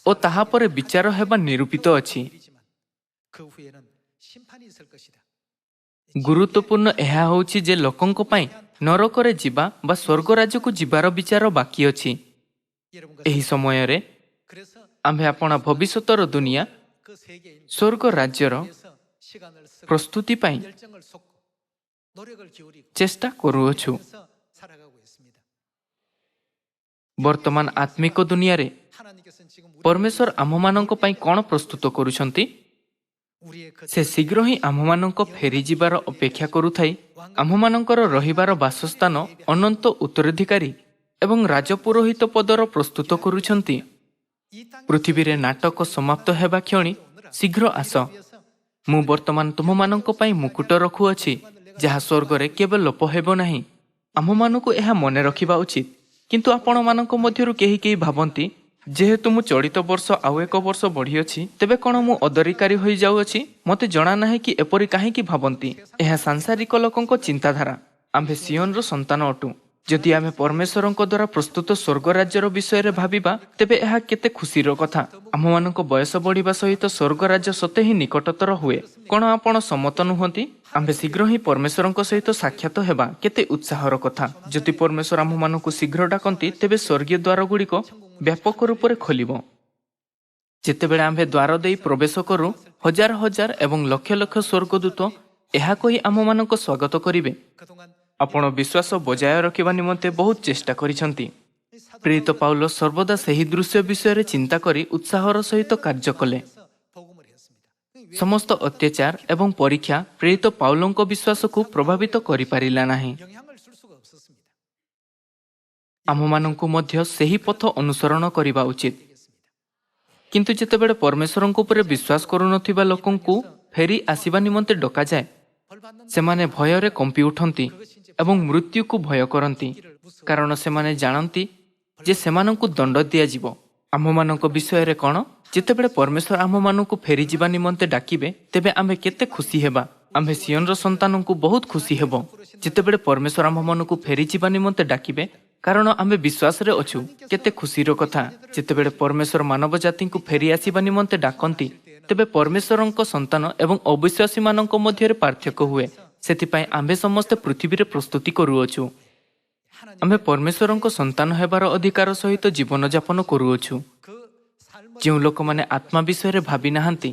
ଓ ତାହାପରେ ବିଚାର ହେବା ନିରୂପିତ ଅଛି। ଗୁରୁତ୍ୱପୂର୍ଣ୍ଣ ଏହା ହେଉଛି ଯେ ଲୋକଙ୍କ ପାଇଁ ନରକରେ ଯିବା ବା ସ୍ୱର୍ଗ ରାଜ୍ୟକୁ ଯିବାର ବିଚାର ବାକି ଅଛି। ଏହି ସମୟରେ ଆମ୍ଭେ ଆପଣା ଭବିଷ୍ୟତର ଦୁନିଆ ସ୍ୱର୍ଗ ରାଜ୍ୟର ପ୍ରସ୍ତୁତି ପାଇଁ ଚେଷ୍ଟା କରୁଅଛୁ। ବର୍ତ୍ତମାନ ଆତ୍ମିକ ଦୁନିଆରେ ପରମେଶ୍ୱର ଆମମାନଙ୍କ ପାଇଁ କ'ଣ ପ୍ରସ୍ତୁତ କରୁଛନ୍ତି? ସେ ଶୀଘ୍ର ହିଁ ଆମମାନଙ୍କ ଫେରିଯିବାର ଅପେକ୍ଷା କରୁଥାଇ ଆମମାନଙ୍କର ରହିବାର ବାସସ୍ଥାନ, ଅନନ୍ତ ଉତ୍ତରାଧିକାରୀ ଏବଂ ରାଜପୁରୋହିତ ପଦର ପ୍ରସ୍ତୁତ କରୁଛନ୍ତି। ପୃଥିବୀରେ ନାଟକ ସମାପ୍ତ ହେବା କ୍ଷଣି ଶୀଘ୍ର ଆସ। ମୁଁ ବର୍ତ୍ତମାନ ତୁମମାନଙ୍କ ପାଇଁ ମୁକୁଟ ରଖୁଅଛି, ଯାହା ସ୍ୱର୍ଗରେ କେବେ ଲୋପ ହେବ ନାହିଁ। ଆମମାନଙ୍କୁ ଏହା ମନେ ରଖିବା ଉଚିତ। କିନ୍ତୁ ଆପଣମାନଙ୍କ ମଧ୍ୟରୁ କେହି କେହି ଭାବନ୍ତି, ଯେହେତୁ ମୁଁ ଚଳିତ ବର୍ଷ ଆଉ ଏକ ବର୍ଷ ବଢ଼ିଅଛି, ତେବେ କ'ଣ ମୁଁ ଅଦରିକାରୀ ହୋଇଯାଉଅଛି? ମୋତେ ଜଣା ନାହିଁ କି ଏପରି କାହିଁକି ଭାବନ୍ତି। ଏହା ସାଂସାରିକ ଲୋକଙ୍କ ଚିନ୍ତାଧାରା। ଆମ୍ଭେ ସିଓନର ସନ୍ତାନ ଅଟୁ। ଯଦି ଆମେ ପରମେଶ୍ୱରଙ୍କ ଦ୍ୱାରା ପ୍ରସ୍ତୁତ ସ୍ୱର୍ଗ ରାଜ୍ୟର ବିଷୟରେ ଭାବିବା, ତେବେ ଏହା କେତେ ଖୁସିର କଥା। ଆମମାନଙ୍କ ବୟସ ବଢ଼ିବା ସହିତ ସ୍ୱର୍ଗ ରାଜ୍ୟ ସତେ ହିଁ ନିକଟତର ହୁଏ। କ'ଣ ଆପଣ ସମ୍ମତ ନୁହନ୍ତି? ଆମ୍ଭେ ଶୀଘ୍ର ହିଁ ପରମେଶ୍ୱରଙ୍କ ସହିତ ସାକ୍ଷାତ ହେବା କେତେ ଉତ୍ସାହର କଥା। ଯଦି ପରମେଶ୍ୱର ଆମମାନଙ୍କୁ ଶୀଘ୍ର ଡାକନ୍ତି, ତେବେ ସ୍ୱର୍ଗୀୟ ଦ୍ୱାରଗୁଡ଼ିକ ବ୍ୟାପକ ରୂପରେ ଖୋଲିବ। ଯେତେବେଳେ ଆମ୍ଭେ ଦ୍ୱାର ଦେଇ ପ୍ରବେଶ କରୁ, ହଜାର ହଜାର ଏବଂ ଲକ୍ଷ ଲକ୍ଷ ସ୍ୱର୍ଗଦୂତ ଏହା କହି ଆମମାନଙ୍କ ସ୍ୱାଗତ କରିବେ। ଆପଣ ବିଶ୍ୱାସ ବଜାୟ ରଖିବା ନିମନ୍ତେ ବହୁତ ଚେଷ୍ଟା କରିଛନ୍ତି। ପ୍ରେରିତ ପାଉଲ ସର୍ବଦା ସେହି ଦୃଶ୍ୟ ବିଷୟରେ ଚିନ୍ତା କରି ଉତ୍ସାହର ସହିତ କାର୍ଯ୍ୟ କଲେ। ସମସ୍ତ ଅତ୍ୟାଚାର ଏବଂ ପରୀକ୍ଷା ପ୍ରେରିତ ପାଉଲଙ୍କ ବିଶ୍ୱାସକୁ ପ୍ରଭାବିତ କରିପାରିଲା ନାହିଁ। ଆମମାନଙ୍କୁ ମଧ୍ୟ ସେହି ପଥ ଅନୁସରଣ କରିବା ଉଚିତ। କିନ୍ତୁ ଯେତେବେଳେ ପରମେଶ୍ୱରଙ୍କ ଉପରେ ବିଶ୍ୱାସ କରୁନଥିବା ଲୋକଙ୍କୁ ଫେରି ଆସିବା ନିମନ୍ତେ ଡକାଯାଏ, ସେମାନେ ଭୟରେ କମ୍ପି ଉଠନ୍ତି ଏବଂ ମୃତ୍ୟୁକୁ ଭୟ କରନ୍ତି, କାରଣ ସେମାନେ ଜାଣନ୍ତି ଯେ ସେମାନଙ୍କୁ ଦଣ୍ଡ ଦିଆଯିବ। ଆମମାନଙ୍କ ବିଷୟରେ କ'ଣ? ଯେତେବେଳେ ପରମେଶ୍ୱର ଆମମାନଙ୍କୁ ଫେରିଯିବା ନିମନ୍ତେ ଡାକିବେ, ତେବେ ଆମ୍ଭେ କେତେ ଖୁସି ହେବା। ଆମ୍ଭେ ସିୟନର ସନ୍ତାନଙ୍କୁ ବହୁତ ଖୁସି ହେବ ଯେତେବେଳେ ପରମେଶ୍ୱର ଆମମାନଙ୍କୁ ଫେରିଯିବା ନିମନ୍ତେ ଡାକିବେ, କାରଣ ଆମ୍ଭେ ବିଶ୍ୱାସରେ ଅଛୁ। କେତେ ଖୁସିର କଥା। ଯେତେବେଳେ ପରମେଶ୍ୱର ମାନବ ଜାତିଙ୍କୁ ଫେରି ଆସିବା ନିମନ୍ତେ ଡାକନ୍ତି, ତେବେ ପରମେଶ୍ୱରଙ୍କ ସନ୍ତାନ ଏବଂ ଅବିଶ୍ୱାସୀମାନଙ୍କ ମଧ୍ୟରେ ପାର୍ଥକ୍ୟ ହୁଏ। ସେଥିପାଇଁ ଆମ୍ଭେ ସମସ୍ତେ ପୃଥିବୀରେ ପ୍ରସ୍ତୁତି କରୁଅଛୁ। ଆମ୍ଭେ ପରମେଶ୍ୱରଙ୍କ ସନ୍ତାନ ହେବାର ଅଧିକାର ସହିତ ଜୀବନଯାପନ କରୁଅଛୁ। ଯେଉଁ ଲୋକମାନେ ଆତ୍ମା ବିଷୟରେ ଭାବି ନାହାନ୍ତି,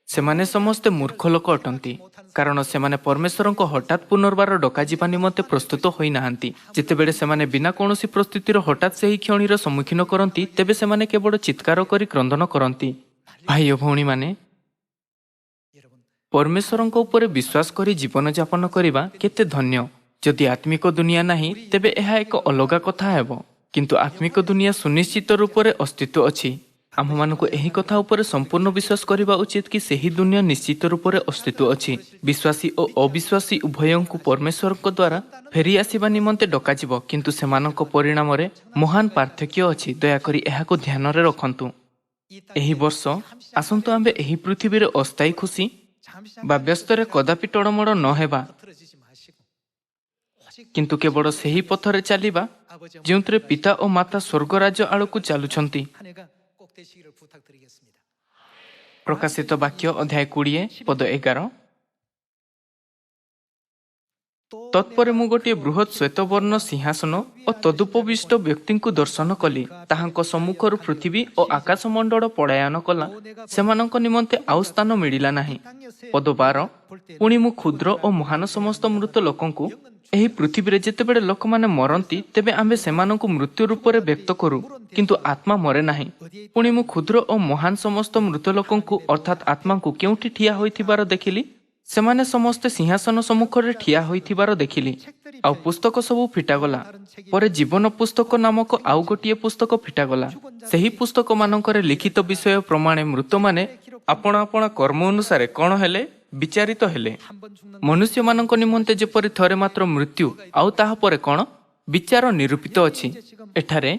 ସେମାନେ ସମସ୍ତେ ମୂର୍ଖ ଲୋକ ଅଟନ୍ତି, କାରଣ ସେମାନେ ପରମେଶ୍ୱରଙ୍କ ହଠାତ୍ ପୁନର୍ବାର ଡକାଯିବା ନିମନ୍ତେ ପ୍ରସ୍ତୁତ ହୋଇନାହାନ୍ତି। ଯେତେବେଳେ ସେମାନେ ବିନା କୌଣସି ପ୍ରସ୍ତୁତିର ହଠାତ୍ ସେହି କ୍ଷଣିର ସମ୍ମୁଖୀନ କରନ୍ତି, ତେବେ ସେମାନେ କେବଳ ଚିତ୍କାର କରି କ୍ରନ୍ଦନ କରନ୍ତି। ଭାଇ ଓ ଭଉଣୀମାନେ, ପରମେଶ୍ୱରଙ୍କ ଉପରେ ବିଶ୍ୱାସ କରି ଜୀବନଯାପନ କରିବା କେତେ ଧନ୍ୟ। ଯଦି ଆତ୍ମିକ ଦୁନିଆ ନାହିଁ, ତେବେ ଏହା ଏକ ଅଲଗା କଥା ହେବ। କିନ୍ତୁ ଆତ୍ମିକ ଦୁନିଆ ସୁନିଶ୍ଚିତ ରୂପରେ ଅସ୍ତିତ୍ୱ ଅଛି। ଆମମାନଙ୍କୁ ଏହି କଥା ଉପରେ ସମ୍ପୂର୍ଣ୍ଣ ବିଶ୍ୱାସ କରିବା ଉଚିତ କି ସେହି ଦୁନିଆ ନିଶ୍ଚିତ ରୂପରେ ଅସ୍ତିତ୍ୱ ଅଛି। ବିଶ୍ୱାସୀ ଓ ଅବିଶ୍ୱାସୀ ଉଭୟଙ୍କୁ ପରମେଶ୍ୱରଙ୍କ ଦ୍ୱାରା ଫେରି ଆସିବା ନିମନ୍ତେ ଡକାଯିବ, କିନ୍ତୁ ସେମାନଙ୍କ ପରିଣାମରେ ମହାନ ପାର୍ଥକ୍ୟ ଅଛି। ଦୟାକରି ଏହାକୁ ଧ୍ୟାନରେ ରଖନ୍ତୁ। ଏହି ବର୍ଷ ଆସନ୍ତୁ ଆମ୍ଭେ ଏହି ପୃଥିବୀରେ ଅସ୍ଥାୟୀ ଖୁସି ବା ବ୍ୟସ୍ତରେ କଦାପି ଟଳମଳ ନ ହେବା, କିନ୍ତୁ କେବଳ ସେହି ପଥରେ ଚାଲିବା ଯେଉଁଥିରେ ପିତା ଓ ମାତା ସ୍ୱର୍ଗରାଜ୍ୟ ଆଡ଼କୁ ଚାଲୁଛନ୍ତି। ପ୍ରକାଶିତ ବାକ୍ୟ ଅଧ୍ୟାୟ 20 ପଦ 11। ତତ୍ପରେ ମୁଁ ଗୋଟିଏ ବୃହତ୍ ଶ୍ୱେତବର୍ଣ୍ଣ ସିଂହାସନ ଓ ତଦୁପବିଷ୍ଟ ବ୍ୟକ୍ତିଙ୍କୁ ଦର୍ଶନ କଲି। ତାହାଙ୍କ ସମ୍ମୁଖରୁ ପୃଥିବୀ ଓ ଆକାଶମଣ୍ଡଳ ପଳାୟନ କଲା, ସେମାନଙ୍କ ନିମନ୍ତେ ଆଉ ସ୍ଥାନ ମିଳିଲା ନାହିଁ। ପଦ 12। ପୁଣି ମୁଁ କ୍ଷୁଦ୍ର ଓ ମହାନ ସମସ୍ତ ମୃତ ଲୋକଙ୍କୁ, ଏହି ପୃଥିବୀରେ ଯେତେବେଳେ ଲୋକମାନେ ମରନ୍ତି, ତେବେ ଆମ୍ଭେ ସେମାନଙ୍କୁ ମୃତ୍ୟୁ ରୂପରେ ବ୍ୟକ୍ତ କରୁ, କିନ୍ତୁ ଆତ୍ମା ମରେ ନାହିଁ। ପୁଣି ମୁଁ କ୍ଷୁଦ୍ର ଓ ମହାନ ସମସ୍ତ ମୃତ ଲୋକଙ୍କୁ ଅର୍ଥାତ୍ ଆତ୍ମାଙ୍କୁ କେଉଁଠି ଠିଆ ହୋଇଥିବାର ଦେଖିଲି। ସେମାନେ ସମସ୍ତେ ସିଂହାସନ ସମ୍ମୁଖରେ ଠିଆ ହୋଇଥିବାର ଦେଖିଲି। ଆଉ ପୁସ୍ତକ ସବୁ ଫିଟାଗଲା। ପରେ ଜୀବନ ପୁସ୍ତକ ନାମକ ଆଉ ଗୋଟିଏ ପୁସ୍ତକ ଫିଟାଗଲା। ସେହି ପୁସ୍ତକମାନଙ୍କରେ ଲିଖିତ ବିଷୟ ପ୍ରମାଣେ ମୃତମାନେ ଆପଣା ଆପଣା କର୍ମ ଅନୁସାରେ କ'ଣ ହେଲେ ବିଚାରିତ ହେଲେ। ମନୁଷ୍ୟମାନଙ୍କ ନିମନ୍ତେ ଯେପରି ଥରେ ମାତ୍ର ମୃତ୍ୟୁ, ଆଉ ତାହା ପରେ କ'ଣ ବିଚାର ନିରୂପିତ ଅଛି। ଏଠାରେ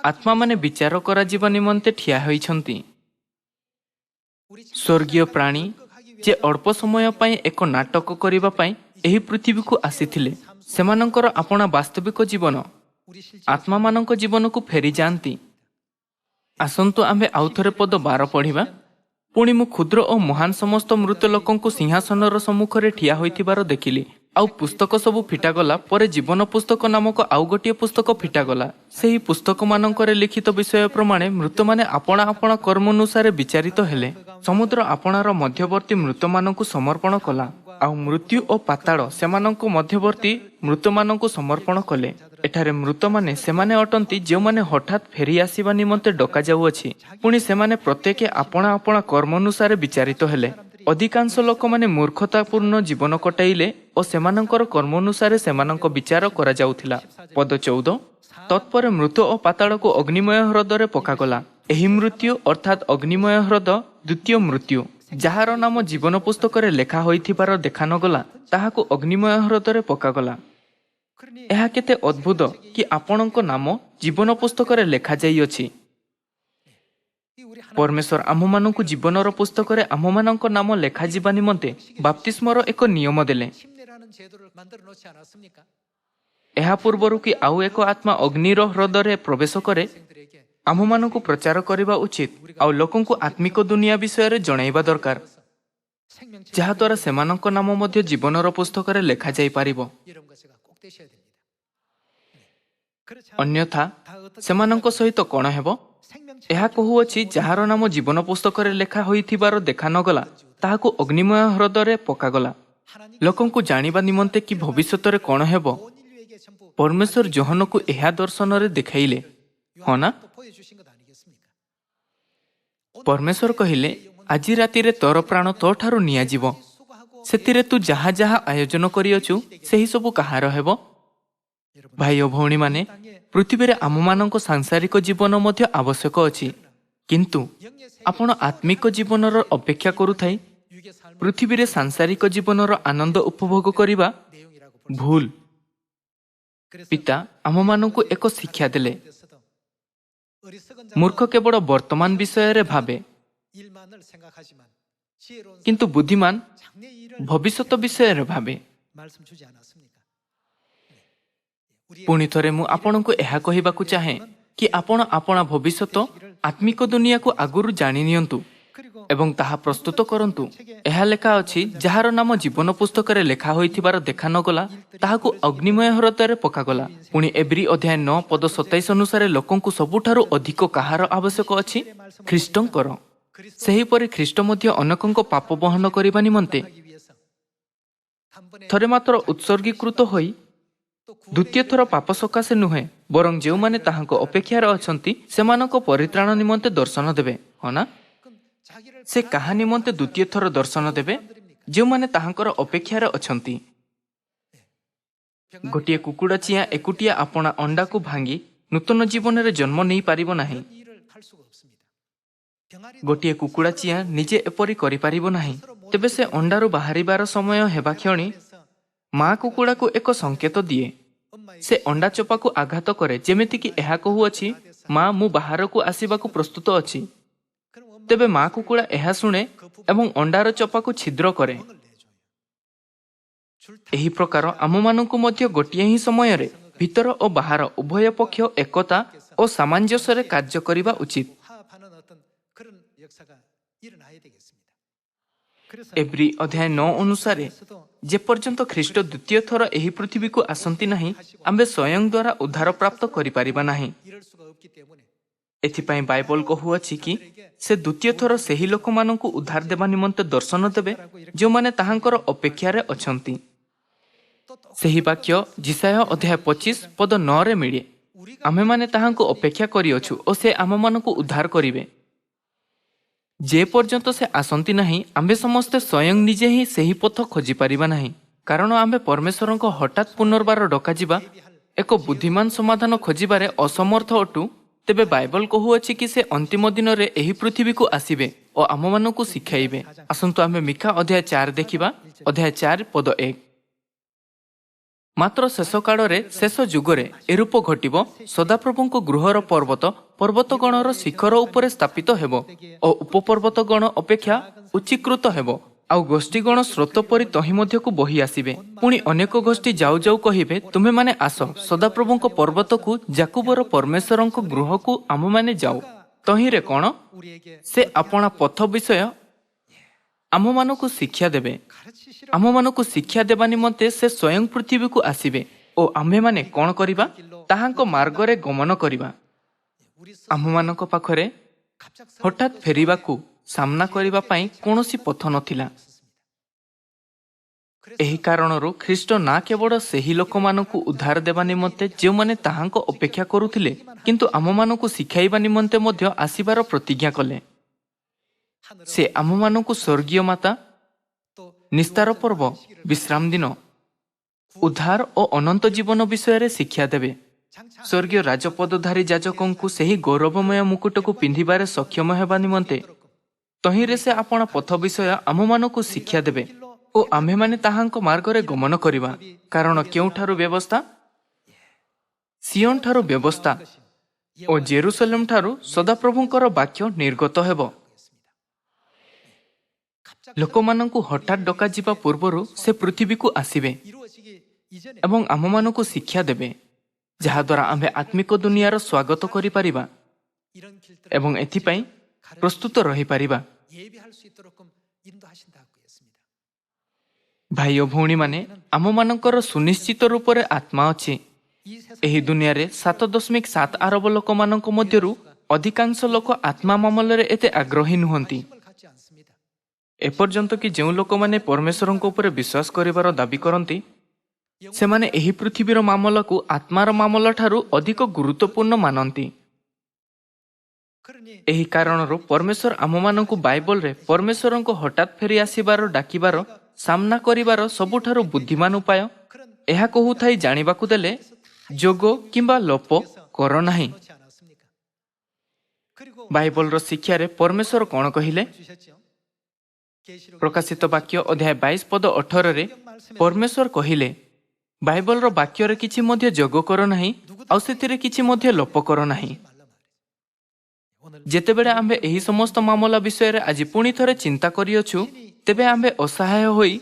ଆତ୍ମାମାନେ ବିଚାର କରାଯିବା ନିମନ୍ତେ ଠିଆ ହୋଇଛନ୍ତି। ସ୍ୱର୍ଗୀୟ ପ୍ରାଣୀ ଯେ ଅଳ୍ପ ସମୟ ପାଇଁ ଏକ ନାଟକ କରିବା ପାଇଁ ଏହି ପୃଥିବୀକୁ ଆସିଥିଲେ, ସେମାନଙ୍କର ଆପଣା ବାସ୍ତବିକ ଜୀବନ ଆତ୍ମାମାନଙ୍କ ଜୀବନକୁ ଫେରିଯାଆନ୍ତି। ଆସନ୍ତୁ ଆମ୍ଭେ ଆଉଥରେ ପଦ 12 ପଢ଼ିବା। ପୁଣି ମୁଁ କ୍ଷୁଦ୍ର ଓ ମହାନ ସମସ୍ତ ମୃତ ଲୋକଙ୍କୁ ସିଂହାସନର ସମ୍ମୁଖରେ ଠିଆ ହୋଇଥିବାର ଦେଖିଲି। ଆଉ ପୁସ୍ତକ ସବୁ ଫିଟାଗଲା। ପରେ ଜୀବନ ପୁସ୍ତକ ନାମକ ଆଉ ଗୋଟିଏ ପୁସ୍ତକ ଫିଟାଗଲା। ସେହି ପୁସ୍ତକମାନଙ୍କରେ ଲିଖିତ ବିଷୟ ପ୍ରମାଣେ ମୃତମାନେ ଆପଣା ଆପଣା କର୍ମ ଅନୁସାରେ ବିଚାରିତ ହେଲେ। ସମୁଦ୍ର ଆପଣାର ମଧ୍ୟବର୍ତ୍ତୀ ମୃତମାନଙ୍କୁ ସମର୍ପଣ କଲା, ଆଉ ମୃତ୍ୟୁ ଓ ପାତାଳ ସେମାନଙ୍କ ମଧ୍ୟବର୍ତ୍ତୀ ମୃତମାନଙ୍କୁ ସମର୍ପଣ କଲେ। ଏଠାରେ ମୃତମାନେ ସେମାନେ ଅଟନ୍ତି ଯେଉଁମାନେ ହଠାତ୍ ଫେରି ଆସିବା ନିମନ୍ତେ ଡକାଯାଉଅଛି। ପୁଣି ସେମାନେ ପ୍ରତ୍ୟେକ ଆପଣା ଆପଣା କର୍ମ ଅନୁସାରେ ବିଚାରିତ ହେଲେ। ଅଧିକାଂଶ ଲୋକମାନେ ମୂର୍ଖତାପୂର୍ଣ୍ଣ ଜୀବନ କଟାଇଲେ ଓ ସେମାନଙ୍କର କର୍ମ ଅନୁସାରେ ସେମାନଙ୍କ ବିଚାର କରାଯାଉଥିଲା। ପଦ 14। ତତ୍ପରେ ମୃତ ଓ ପାତାଳକୁ ଅଗ୍ନିମୟ ହ୍ରଦରେ ପକାଗଲା। ଏହି ମୃତ୍ୟୁ ଅର୍ଥାତ୍ ଅଗ୍ନିମୟ ହ୍ରଦ ଦ୍ୱିତୀୟ ମୃତ୍ୟୁ। ଯାହାର ନାମ ଜୀବନ ପୁସ୍ତକରେ ଲେଖା ହୋଇଥିବାର ଦେଖାନଗଲା, ତାହାକୁ ଅଗ୍ନିମୟ ହ୍ରଦରେ ପକାଗଲା। ଏହା କେତେ ଅଦ୍ଭୁତ କି ଆପଣଙ୍କ ନାମ ଜୀବନ ପୁସ୍ତକରେ ଲେଖାଯାଇଅଛି। ପରମେଶ୍ୱର ଆମମାନଙ୍କୁ ଜୀବନର ପୁସ୍ତକରେ ଆମମାନଙ୍କ ନାମ ଲେଖାଯିବା ନିମନ୍ତେ ବାପ୍ତିସ୍ମର ଏକ ନିୟମ ଦେଲେ। ଏହା ପୂର୍ବରୁ କି ଆଉ ଏକ ଆତ୍ମା ଅଗ୍ନିର ହ୍ରଦରେ ପ୍ରବେଶ କରେ, ଆମମାନଙ୍କୁ ପ୍ରଚାର କରିବା ଉଚିତ ଆଉ ଲୋକଙ୍କୁ ଆତ୍ମିକ ଦୁନିଆ ବିଷୟରେ ଜଣାଇବା ଦରକାର, ଯାହାଦ୍ୱାରା ସେମାନଙ୍କ ନାମ ମଧ୍ୟ ଜୀବନର ପୁସ୍ତକରେ ଲେଖାଯାଇପାରିବ। ଅନ୍ୟଥା ସେମାନଙ୍କ ସହିତ କ'ଣ ହେବ? ଏହା କହୁଅଛି, ଯାହାର ନାମ ଜୀବନ ପୁସ୍ତକରେ ଲେଖା ହୋଇଥିବାର ଦେଖା ନଗଲା, ତାହାକୁ ଅଗ୍ନିମୟ ହ୍ରଦରେ ପକାଗଲା। ଲୋକଙ୍କୁ ଜାଣିବା ନିମନ୍ତେ କି ଭବିଷ୍ୟତରେ କ'ଣ ହେବ, ପରମେଶ୍ୱର ଯୋହନକୁ ଏହା ଦର୍ଶନରେ ଦେଖାଇଲେ, ହଁ ନା? ପରମେଶ୍ୱର କହିଲେ, ଆଜି ରାତିରେ ତୋର ପ୍ରାଣ ତୋଠାରୁ ନିଆଯିବ। ସେଥିରେ ତୁ ଯାହା ଯାହା ଆୟୋଜନ କରିଅଛୁ, ସେହି ସବୁ କାହାର ହେବ? ଭାଇ ଓ ଭଉଣୀମାନେ, ପୃଥିବୀରେ ଆମମାନଙ୍କ ସାଂସାରିକ ଜୀବନ ମଧ୍ୟ ଆବଶ୍ୟକ ଅଛି, କିନ୍ତୁ ଆପଣ ଆତ୍ମିକ ଜୀବନର ଅପେକ୍ଷା କରୁଥାଇ ପୃଥିବୀରେ ସାଂସାରିକ ଜୀବନର ଆନନ୍ଦ ଉପଭୋଗ କରିବା ଭୁଲ। ପିତା ଆମମାନଙ୍କୁ ଏକ ଶିକ୍ଷା ଦେଲେ, ମୂର୍ଖ କେବଳ ବର୍ତ୍ତମାନ ବିଷୟରେ ଭାବେ, କିନ୍ତୁ ବୁଦ୍ଧିମାନ ଭବିଷ୍ୟତ ବିଷୟରେ ଭାବେ। ପୁଣି ଥରେ ମୁଁ ଆପଣଙ୍କୁ ଏହା କହିବାକୁ ଚାହେଁ କି ଆପଣ ଆପଣା ଭବିଷ୍ୟତ ଆତ୍ମିକ ଦୁନିଆକୁ ଆଗରୁ ଜାଣି ନିଅନ୍ତୁ ଏବଂ ତାହା ପ୍ରସ୍ତୁତ କରନ୍ତୁ। ଏହା ଲେଖା ଅଛି, ଯାହାର ନାମ ଜୀବନ ପୁସ୍ତକରେ ଲେଖା ହୋଇଥିବାର ଦେଖା ନଗଲା, ତାହାକୁ ଅଗ୍ନିମୟ ହ୍ରଦରେ ପକାଗଲା। ପୁଣି ଏବ୍ରୀ ଅଧ୍ୟାୟ 9 ପଦ 27 ଅନୁସାରେ ଲୋକଙ୍କୁ ସବୁଠାରୁ ଅଧିକ କାହାର ଆବଶ୍ୟକ ଅଛି? ଖ୍ରୀଷ୍ଟଙ୍କର। ସେହିପରି ଖ୍ରୀଷ୍ଟ ମଧ୍ୟ ଅନେକଙ୍କ ପାପ ବହନ କରିବା ନିମନ୍ତେ ଥରେ ମାତ୍ର ଉତ୍ସର୍ଗୀକୃତ ହୋଇ ଦ୍ୱିତୀୟ ଥର ପାପ ସକାଶେ ନୁହେଁ, ବରଂ ଯେଉଁମାନେ ତାହାଙ୍କ ଅପେକ୍ଷାରେ ଅଛନ୍ତି ସେମାନଙ୍କ ପରିତ୍ରାଣ ନିମନ୍ତେ ଦର୍ଶନ ଦେବେ, ହଁ ନା? ସେ କାହା ନିମନ୍ତେ ଦ୍ୱିତୀୟ ଥର ଦର୍ଶନ ଦେବେ? ଯେଉଁମାନେ ତାହାଙ୍କର ଅପେକ୍ଷାରେ ଅଛନ୍ତି। ଗୋଟିଏ କୁକୁଡ଼ା ଚିଆଁ ଏକୁଟିଆ ଆପଣା ଅଣ୍ଡାକୁ ଭାଙ୍ଗି ନୂତନ ଜୀବନରେ ଜନ୍ମ ନେଇପାରିବ ନାହିଁ। ଗୋଟିଏ କୁକୁଡ଼ା ଚିଆଁ ନିଜେ ଏପରି କରିପାରିବ ନାହିଁ। ତେବେ ସେ ଅଣ୍ଡାରୁ ବାହାରିବାର ସମୟ ହେବା କ୍ଷଣି ମା କୁକୁଡ଼ାକୁ ଏକ ସଂକେତ ଦିଏ। ସେ ଅଣ୍ଡା ଚୋପାକୁ ଆଘାତ କରେ, ଯେମିତିକି ଏହା କହୁଅଛି, ମା, ମୁଁ ବାହାରକୁ ଆସିବାକୁ ପ୍ରସ୍ତୁତ ଅଛି। ତେବେ ମା କୁକୁଡ଼ା ଏହା ଶୁଣେ ଏବଂ ଅଣ୍ଡାର ଚୋପାକୁ ଛିଦ୍ର କରେ। ଏହି ପ୍ରକାର ଆମମାନଙ୍କୁ ମଧ୍ୟ ଗୋଟିଏ ହିଁ ସମୟରେ ଭିତର ଓ ବାହାର ଉଭୟ ପକ୍ଷ ଏକତା ଓ ସାମଞ୍ଜସ୍ୟରେ କାର୍ଯ୍ୟ କରିବା ଉଚିତ। ଏବ୍ରୀ ଅଧ୍ୟାୟ 9 ଅନୁସାରେ ଯେପର୍ଯ୍ୟନ୍ତ ଖ୍ରୀଷ୍ଟ ଦ୍ୱିତୀୟ ଥର ଏହି ପୃଥିବୀକୁ ଆସନ୍ତି ନାହିଁ, ଆମ୍ଭେ ସ୍ୱୟଂ ଦ୍ୱାରା ଉଦ୍ଧାର ପ୍ରାପ୍ତ କରିପାରିବା ନାହିଁ। ଏଥିପାଇଁ ବାଇବଲ କହୁଅଛି କି ସେ ଦ୍ୱିତୀୟ ଥର ସେହି ଲୋକମାନଙ୍କୁ ଉଦ୍ଧାର ଦେବା ନିମନ୍ତେ ଦର୍ଶନ ଦେବେ ଯେଉଁମାନେ ତାହାଙ୍କର ଅପେକ୍ଷାରେ ଅଛନ୍ତି। ସେହି ବାକ୍ୟ ଯିଶାୟ ଅଧ୍ୟାୟ 25 ପଦ 9ରେ ମିଳେ। ଆମେମାନେ ତାହାଙ୍କୁ ଅପେକ୍ଷା କରିଅଛୁ ଓ ସେ ଆମମାନଙ୍କୁ ଉଦ୍ଧାର କରିବେ। ଯେ ପର୍ଯ୍ୟନ୍ତ ସେ ଆସନ୍ତି ନାହିଁ, ଆମ୍ଭେ ସମସ୍ତେ ସ୍ୱୟଂ ନିଜେ ହିଁ ସେହି ପଥ ଖୋଜିପାରିବା ନାହିଁ, କାରଣ ଆମ୍ଭେ ପରମେଶ୍ୱରଙ୍କ ହଠାତ୍ ପୁନର୍ବାର ଡକାଯିବା ଏକ ବୁଦ୍ଧିମାନ ସମାଧାନ ଖୋଜିବାରେ ଅସମର୍ଥ ଅଟୁ। ତେବେ ବାଇବଲ କହୁଅଛି କି ସେ ଅନ୍ତିମ ଦିନରେ ଏହି ପୃଥିବୀକୁ ଆସିବେ ଓ ଆମମାନଙ୍କୁ ଶିଖାଇବେ। ଆସନ୍ତୁ ଆମେ ମିକା ଅଧ୍ୟାୟ 4 ଦେଖିବା। ଅଧ୍ୟାୟ 4 ପଦ 1। ମାତ୍ର ଶେଷ କାଳରେ, ଶେଷ ଯୁଗରେ ଏରୂପ ଘଟିବ, ସଦାପ୍ରଭୁଙ୍କ ଗୃହର ପର୍ବତଗଣର ଶିଖର ଉପରେ ସ୍ଥାପିତ ହେବ ଓ ଉପପର୍ବତଗଣ ଅପେକ୍ଷା ଉଚ୍ଚୀକୃତ ହେବ, ଆଉ ଗୋଷ୍ଠୀଗଣ ସ୍ରୋତ ପରି ତହିଁ ମଧ୍ୟକୁ ବହି ଆସିବେ। ପୁଣି ଅନେକ ଗୋଷ୍ଠୀ ଯାଉ ଯାଉ କହିବେ, ତୁମେମାନେ ଆସ, ସଦାପ୍ରଭୁଙ୍କ ପର୍ବତକୁ, ଯାକୁବର ପରମେଶ୍ୱରଙ୍କ ଗୃହକୁ ଆମମାନେ ଯାଉ। ତହିଁରେ କ'ଣ? ସେ ଆପଣା ପଥ ବିଷୟ ଆମମାନଙ୍କୁ ଶିକ୍ଷା ଦେବେ। ଆମମାନଙ୍କୁ ଶିକ୍ଷା ଦେବା ନିମନ୍ତେ ସେ ସ୍ୱୟଂ ପୃଥିବୀକୁ ଆସିବେ ଓ ଆମ୍ଭେମାନେ କ'ଣ କରିବା? ତାହାଙ୍କ ମାର୍ଗରେ ଗମନ କରିବା। ଆମମାନଙ୍କ ପାଖରେ ହଠାତ୍ ଫେରିବାକୁ ସାମ୍ନା କରିବା ପାଇଁ କୌଣସି ପଥ ନଥିଲା। ଏହି କାରଣରୁ ଖ୍ରୀଷ୍ଟ ନା କେବଳ ସେହି ଲୋକମାନଙ୍କୁ ଉଦ୍ଧାର ଦେବା ନିମନ୍ତେ ଯେଉଁମାନେ ତାହାଙ୍କ ଅପେକ୍ଷା କରୁଥିଲେ, କିନ୍ତୁ ଆମମାନଙ୍କୁ ଶିଖାଇବା ନିମନ୍ତେ ମଧ୍ୟ ଆସିବାର ପ୍ରତିଜ୍ଞା କଲେ। ସେ ଆମମାନଙ୍କୁ ସ୍ୱର୍ଗୀୟ ମାତା, ନିସ୍ତାର ପର୍ବ, ବିଶ୍ରାମ ଦିନ, ଉଦ୍ଧାର ଓ ଅନନ୍ତ ଜୀବନ ବିଷୟରେ ଶିକ୍ଷା ଦେବେ। ସ୍ୱର୍ଗୀୟ ରାଜପଦଧାରୀ ଯାଜକଙ୍କୁ ସେହି ଗୌରବମୟ ମୁକୁଟକୁ ପିନ୍ଧିବାରେ ସକ୍ଷମ ହେବା ନିମନ୍ତେ ତହିଁରେ ସେ ଆପଣା ପଥ ବିଷୟ ଆମମାନଙ୍କୁ ଶିକ୍ଷା ଦେବେ ଓ ଆମ୍ଭେମାନେ ତାହାଙ୍କ ମାର୍ଗରେ ଗମନ କରିବା। କାରଣ କେଉଁଠାରୁ ବ୍ୟବସ୍ଥା? ସିଓନ ଠାରୁ ବ୍ୟବସ୍ଥା ଓ ଜେରୁସାଲେମ ଠାରୁ ସଦାପ୍ରଭୁଙ୍କର ବାକ୍ୟ ନିର୍ଗତ ହେବ। ଲୋକମାନଙ୍କୁ ହଠାତ୍ ଡକାଯିବା ପୂର୍ବରୁ ସେ ପୃଥିବୀକୁ ଆସିବେ ଏବଂ ଆମମାନଙ୍କୁ ଶିକ୍ଷା ଦେବେ, ଯାହାଦ୍ୱାରା ଆମ୍ଭେ ଆତ୍ମିକ ଦୁନିଆର ସ୍ୱାଗତ କରିପାରିବା ଏବଂ ଏଥିପାଇଁ ପ୍ରସ୍ତୁତ ରହିପାରିବା। ଭାଇ ଓ ଭଉଣୀମାନେ, ଆମମାନଙ୍କର ସୁନିଶ୍ଚିତ ରୂପରେ ଆତ୍ମା ଅଛି ଏହି ଦୁନିଆରେ 7.7 ଆରବ ଲୋକମାନଙ୍କ ମଧ୍ୟରୁ ଅଧିକାଂଶ ଲୋକ ଆତ୍ମା ମାମଲାରେ ଏତେ ଆଗ୍ରହୀ ନୁହନ୍ତି। ଏପର୍ଯ୍ୟନ୍ତ କି ଯେଉଁ ଲୋକମାନେ ପରମେଶ୍ୱରଙ୍କ ଉପରେ ବିଶ୍ୱାସ କରିବାର ଦାବି କରନ୍ତି, ସେମାନେ ଏହି ପୃଥିବୀର ମାମଲାକୁ ଆତ୍ମାର ମାମଲା ଠାରୁ ଅଧିକ ଗୁରୁତ୍ୱପୂର୍ଣ୍ଣ ମାନନ୍ତି। ଏହି କାରଣରୁ ପରମେଶ୍ୱର ଆମମାନଙ୍କୁ ବାଇବଲରେ ପରମେଶ୍ୱରଙ୍କ ହଠାତ୍ ଫେରି ଆସିବାର ଡାକିବାର ସାମ୍ନା କରିବାର ସବୁଠାରୁ ବୁଦ୍ଧିମାନ ଉପାୟ ଏହା କହୁଥାଇ ଜାଣିବାକୁ ଦେଲେ, ଯୋଗ କିମ୍ବା ଲୋପ କର ନାହିଁ। ବାଇବଲର ଶିକ୍ଷାରେ ପରମେଶ୍ୱର କ'ଣ କହିଲେ? ପ୍ରକାଶିତ ବାକ୍ୟ ଅଧ୍ୟାୟ 22 ପଦ 18ରେ ପରମେଶ୍ୱର କହିଲେ, ବାଇବଲର ବାକ୍ୟରେ କିଛି ମଧ୍ୟ ଯୋଗ କର ନାହିଁ, ଆଉ ସେଥିରେ କିଛି ମଧ୍ୟ ଲୋପ କର ନାହିଁ। ଯେତେବେଳେ ଆମ୍ଭେ ଏହି ସମସ୍ତ ମାମଲା ବିଷୟରେ ଆଜି ପୁଣି ଥରେ ଚିନ୍ତା କରିଅଛୁ, ତେବେ ଆମ୍ଭେ ଅସହାୟ ହୋଇ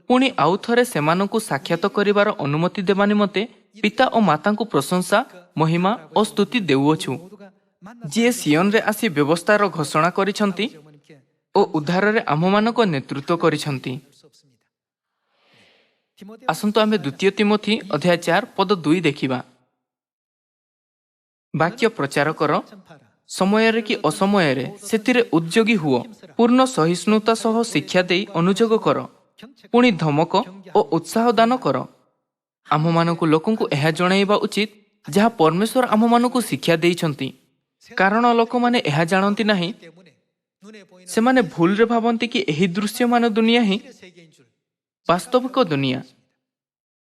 ପୁଣି ଆଉ ଥରେ ସେମାନଙ୍କୁ ସାକ୍ଷାତ କରିବାର ଅନୁମତି ଦେବା ନିମନ୍ତେ ପିତା ଓ ମାତାଙ୍କୁ ପ୍ରଶଂସା, ମହିମା ଓ ସ୍ତୁତି ଦେଉଅଛୁ, ଯିଏ ସିୟନରେ ଆସି ବ୍ୟବସ୍ଥାର ଘୋଷଣା କରିଛନ୍ତି ଓ ଉଦ୍ଧାରରେ ଆମ୍ଭମାନଙ୍କ ନେତୃତ୍ୱ କରିଛନ୍ତି। ଆସନ୍ତୁ ଆମେ 2 ତିମୋଥୀ ଅଧ୍ୟାୟ 4 ପଦ 2 ଦେଖିବା। ବାକ୍ୟ ପ୍ରଚାର କର, ସମୟରେ କି ଅସମୟରେ ସେଥିରେ ଉଦ୍ଯୋଗୀ ହୁଅ, ପୂର୍ଣ୍ଣ ସହିଷ୍ଣୁତା ସହ ଶିକ୍ଷା ଦେଇ ଅନୁଯୋଗ କର, ପୁଣି ଧମକ ଓ ଉତ୍ସାହ ଦାନ କର। ଆମ୍ଭମାନଙ୍କୁ ଲୋକଙ୍କୁ ଏହା ଜଣାଇବା ଉଚିତ ଯାହା ପରମେଶ୍ୱର ଆମ୍ଭମାନଙ୍କୁ ଶିକ୍ଷା ଦେଇଛନ୍ତି, କାରଣ ଲୋକମାନେ ଏହା ଜାଣନ୍ତି ନାହିଁ। ସେମାନେ ଭୁଲରେ ଭାବନ୍ତି କି ଏହି ଦୃଶ୍ୟମାନ ଦୁନିଆ ହିଁ ବାସ୍ତବିକ ଦୁନିଆ।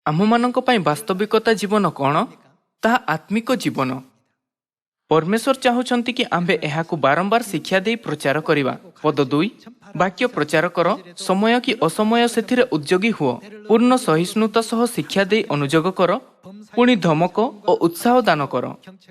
ଆମ୍ଭମାନଙ୍କ ପାଇଁ ବାସ୍ତବିକତା ଜୀବନ କ'ଣ? ତାହା ଆତ୍ମିକ ଜୀବନ। ପରମେଶ୍ୱର ଚାହୁଁଛନ୍ତି କି ଆମ୍ଭେ ଏହାକୁ ବାରମ୍ବାର ଶିକ୍ଷା ଦେଇ ପ୍ରଚାର କରିବା। ପଦ 2, ବାକ୍ୟ ପ୍ରଚାର କର, ସମୟ କି ଅସମୟ ସେଥିରେ ଉଦ୍ଯୋଗୀ ହୁଅ, ପୂର୍ଣ୍ଣ ସହିଷ୍ଣୁତା ସହ ଶିକ୍ଷା ଦେଇ ଅନୁଯୋଗ କର, ପୁଣି ଧମକ ଓ ଉତ୍ସାହ ଦାନ କର।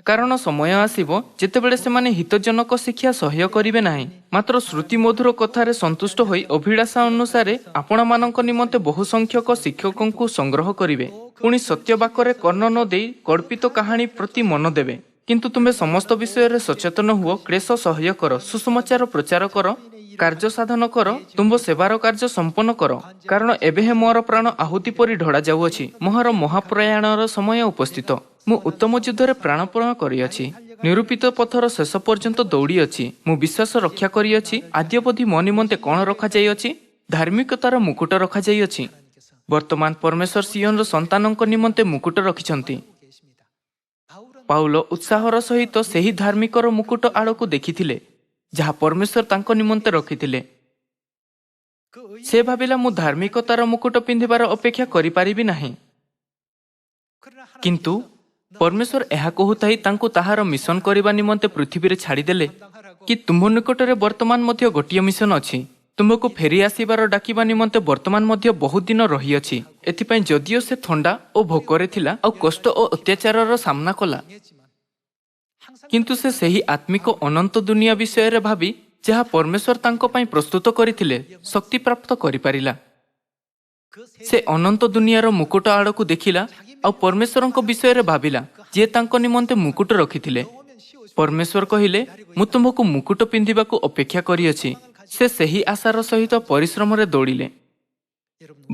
କାରଣ ସମୟ ଆସିବ ଯେତେବେଳେ ସେମାନେ ହିତଜନକ ଶିକ୍ଷା ସହ୍ୟ କରିବେ ନାହିଁ, ମାତ୍ର ଶ୍ରୁତିମଧୁର କଥାରେ ସନ୍ତୁଷ୍ଟ ହୋଇ ଅଭିଳାଷା ଅନୁସାରେ ଆପଣମାନଙ୍କ ନିମନ୍ତେ ବହୁ ସଂଖ୍ୟକ ଶିକ୍ଷକଙ୍କୁ ସଂଗ୍ରହ କରିବେ, ପୁଣି ସତ୍ୟବାକରେ କର୍ଣ୍ଣ ନ ଦେଇ କଳ୍ପିତ କାହାଣୀ ପ୍ରତି ମନ ଦେବେ। କିନ୍ତୁ ତୁମେ ସମସ୍ତ ବିଷୟରେ ସଚେତନ ହୁଅ, କ୍ଲେଶ ସହ୍ୟ କର, ସୁସମାଚାର ପ୍ରଚାର କର, କାର୍ଯ୍ୟ ସାଧନ କର, ତୁମ୍ଭ ସେବାର କାର୍ଯ୍ୟ ସମ୍ପନ୍ନ କର। କାରଣ ଏବେ ହିଁ ମୋର ପ୍ରାଣ ଆହୁତି ପରି ଢଳା ଯାଉଅଛି, ମୋର ମହାପ୍ରୟାଣର ସମୟ ଉପସ୍ଥିତ। ମୁଁ ଉତ୍ତମ ଯୁଦ୍ଧରେ ପ୍ରାଣପଣ କରିଅଛି, ନିରୂପିତ ପଥର ଶେଷ ପର୍ଯ୍ୟନ୍ତ ଦୌଡ଼ିଅଛି, ମୁଁ ବିଶ୍ୱାସ ରକ୍ଷା କରିଅଛି। ଆଦ୍ୟବଧି ମୋ ନିମନ୍ତେ କ'ଣ ରଖାଯାଇଅଛି? ଧାର୍ମିକତାର ମୁକୁଟ ରଖାଯାଇଅଛି। ବର୍ତ୍ତମାନ ପରମେଶ୍ୱର ସିୟନର ସନ୍ତାନଙ୍କ ନିମନ୍ତେ ମୁକୁଟ ରଖିଛନ୍ତି। ପାଉଲ ଉତ୍ସାହର ସହିତ ସେହି ଧାର୍ମିକର ମୁକୁଟ ଆଡ଼କୁ ଦେଖିଥିଲେ ଯାହା ପରମେଶ୍ୱର ତାଙ୍କ ନିମନ୍ତେ ରଖିଥିଲେ। ସେ ଭାବିଲା, ମୁଁ ଧାର୍ମିକତାର ମୁକୁଟ ପିନ୍ଧିବାର ଅପେକ୍ଷା କରିପାରିବି ନାହିଁ। କିନ୍ତୁ ପରମେଶ୍ୱର ଏହା କହୁଥାଇ ତାଙ୍କୁ ତାହାର ମିଶନ କରିବା ନିମନ୍ତେ ପୃଥିବୀରେ ଛାଡ଼ିଦେଲେ କି ତୁମ୍ଭ ନିକଟରେ ବର୍ତ୍ତମାନ ମଧ୍ୟ ଗୋଟିଏ ମିଶନ ଅଛି। ତୁମ୍ଭକୁ ଫେରି ଆସିବାର ଡାକିବା ନିମନ୍ତେ ବର୍ତ୍ତମାନ ମଧ୍ୟ ବହୁତ ଦିନ ରହିଅଛି। ଏଥିପାଇଁ ଯଦିଓ ସେ ଥଣ୍ଡା ଓ ଭୋକରେ ଥିଲା ଆଉ କଷ୍ଟ ଓ ଅତ୍ୟାଚାରର ସାମ୍ନା କଲା, କିନ୍ତୁ ସେ ସେହି ଆତ୍ମିକ ଅନନ୍ତ ଦୁନିଆ ବିଷୟରେ ଭାବି ଯାହା ପରମେଶ୍ୱର ତାଙ୍କ ପାଇଁ ପ୍ରସ୍ତୁତ କରିଥିଲେ ଶକ୍ତି ପ୍ରାପ୍ତ କରିପାରିଲା। ସେ ଅନନ୍ତ ଦୁନିଆର ମୁକୁଟ ଆଡ଼କୁ ଦେଖିଲା ଆଉ ପରମେଶ୍ୱରଙ୍କ ବିଷୟରେ ଭାବିଲା ଯିଏ ତାଙ୍କ ନିମନ୍ତେ ମୁକୁଟ ରଖିଥିଲେ। ପରମେଶ୍ୱର କହିଲେ, ମୁଁ ତୁମକୁ ମୁକୁଟ ପିନ୍ଧିବାକୁ ଅପେକ୍ଷା କରିଅଛି। ସେ ସେହି ଆଶାର ସହିତ ପରିଶ୍ରମରେ ଦୌଡ଼ିଲେ।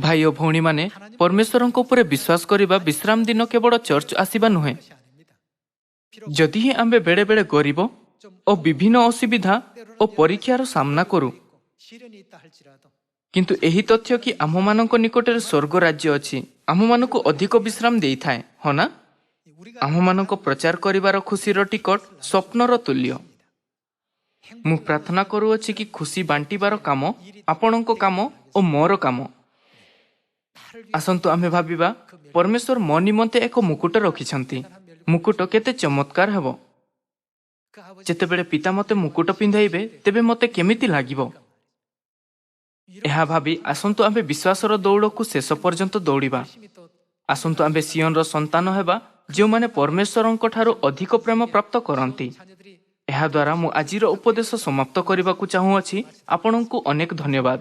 ଭାଇ ଓ ଭଉଣୀମାନେ, ପରମେଶ୍ୱରଙ୍କ ଉପରେ ବିଶ୍ୱାସ କରିବା ବିଶ୍ରାମ ଦିନ କେବଳ ଚର୍ଚ୍ଚ ଆସିବା ନୁହେଁ। ଯଦି ହିଁ ଆମ୍ଭେ ବେଳେବେଳେ ଗରିବ ଓ ବିଭିନ୍ନ ଅସୁବିଧା ଓ ପରୀକ୍ଷାର ସାମ୍ନା କରୁ, କିନ୍ତୁ ଏହି ତଥ୍ୟ କି ଆମ୍ଭମାନଙ୍କ ନିକଟରେ ସ୍ୱର୍ଗ ରାଜ୍ୟ ଅଛି ଆମ୍ଭମାନଙ୍କୁ ଅଧିକ ବିଶ୍ରାମ ଦେଇଥାଏ, ହଁ ନା? ଆମ୍ଭମାନଙ୍କ ପ୍ରଚାର କରିବାର ଖୁସିର ଟିକଟ ସ୍ୱପ୍ନର ତୁଲ୍ୟ। ମୁଁ ପ୍ରାର୍ଥନା କରୁଅଛି କି ଖୁସି ବାଣ୍ଟିବାର କାମ ଆପଣଙ୍କ କାମ ଓ ମୋର କାମ। ଆସନ୍ତୁ ଆମ୍ଭେ ଭାବିବା, ପରମେଶ୍ୱର ମୋ ନିମନ୍ତେ ଏକ ମୁକୁଟ ରଖିଛନ୍ତି। ମୁକୁଟ କେତେ ଚମତ୍କାର ହେବ। ଯେତେବେଳେ ପିତା ମୋତେ ମୁକୁଟ ପିନ୍ଧାଇବେ ତେବେ ମୋତେ କେମିତି ଲାଗିବ? ଏହା ଭାବି ଆସନ୍ତୁ ଆମ୍ଭେ ବିଶ୍ୱାସର ଦୌଡ଼କୁ ଶେଷ ପର୍ଯ୍ୟନ୍ତ ଦୌଡ଼ିବା। ଆସନ୍ତୁ ଆମ୍ଭେ ସିୟନର ସନ୍ତାନ ହେବା, ଯେଉଁମାନେ ପରମେଶ୍ୱରଙ୍କ ଠାରୁ ଅଧିକ ପ୍ରେମ ପ୍ରାପ୍ତ କରନ୍ତି। ଏହାଦ୍ୱାରା ମୁଁ ଆଜିର ଉପଦେଶ ସମାପ୍ତ କରିବାକୁ ଚାହୁଁଅଛି। ଆପଣଙ୍କୁ ଅନେକ ଧନ୍ୟବାଦ।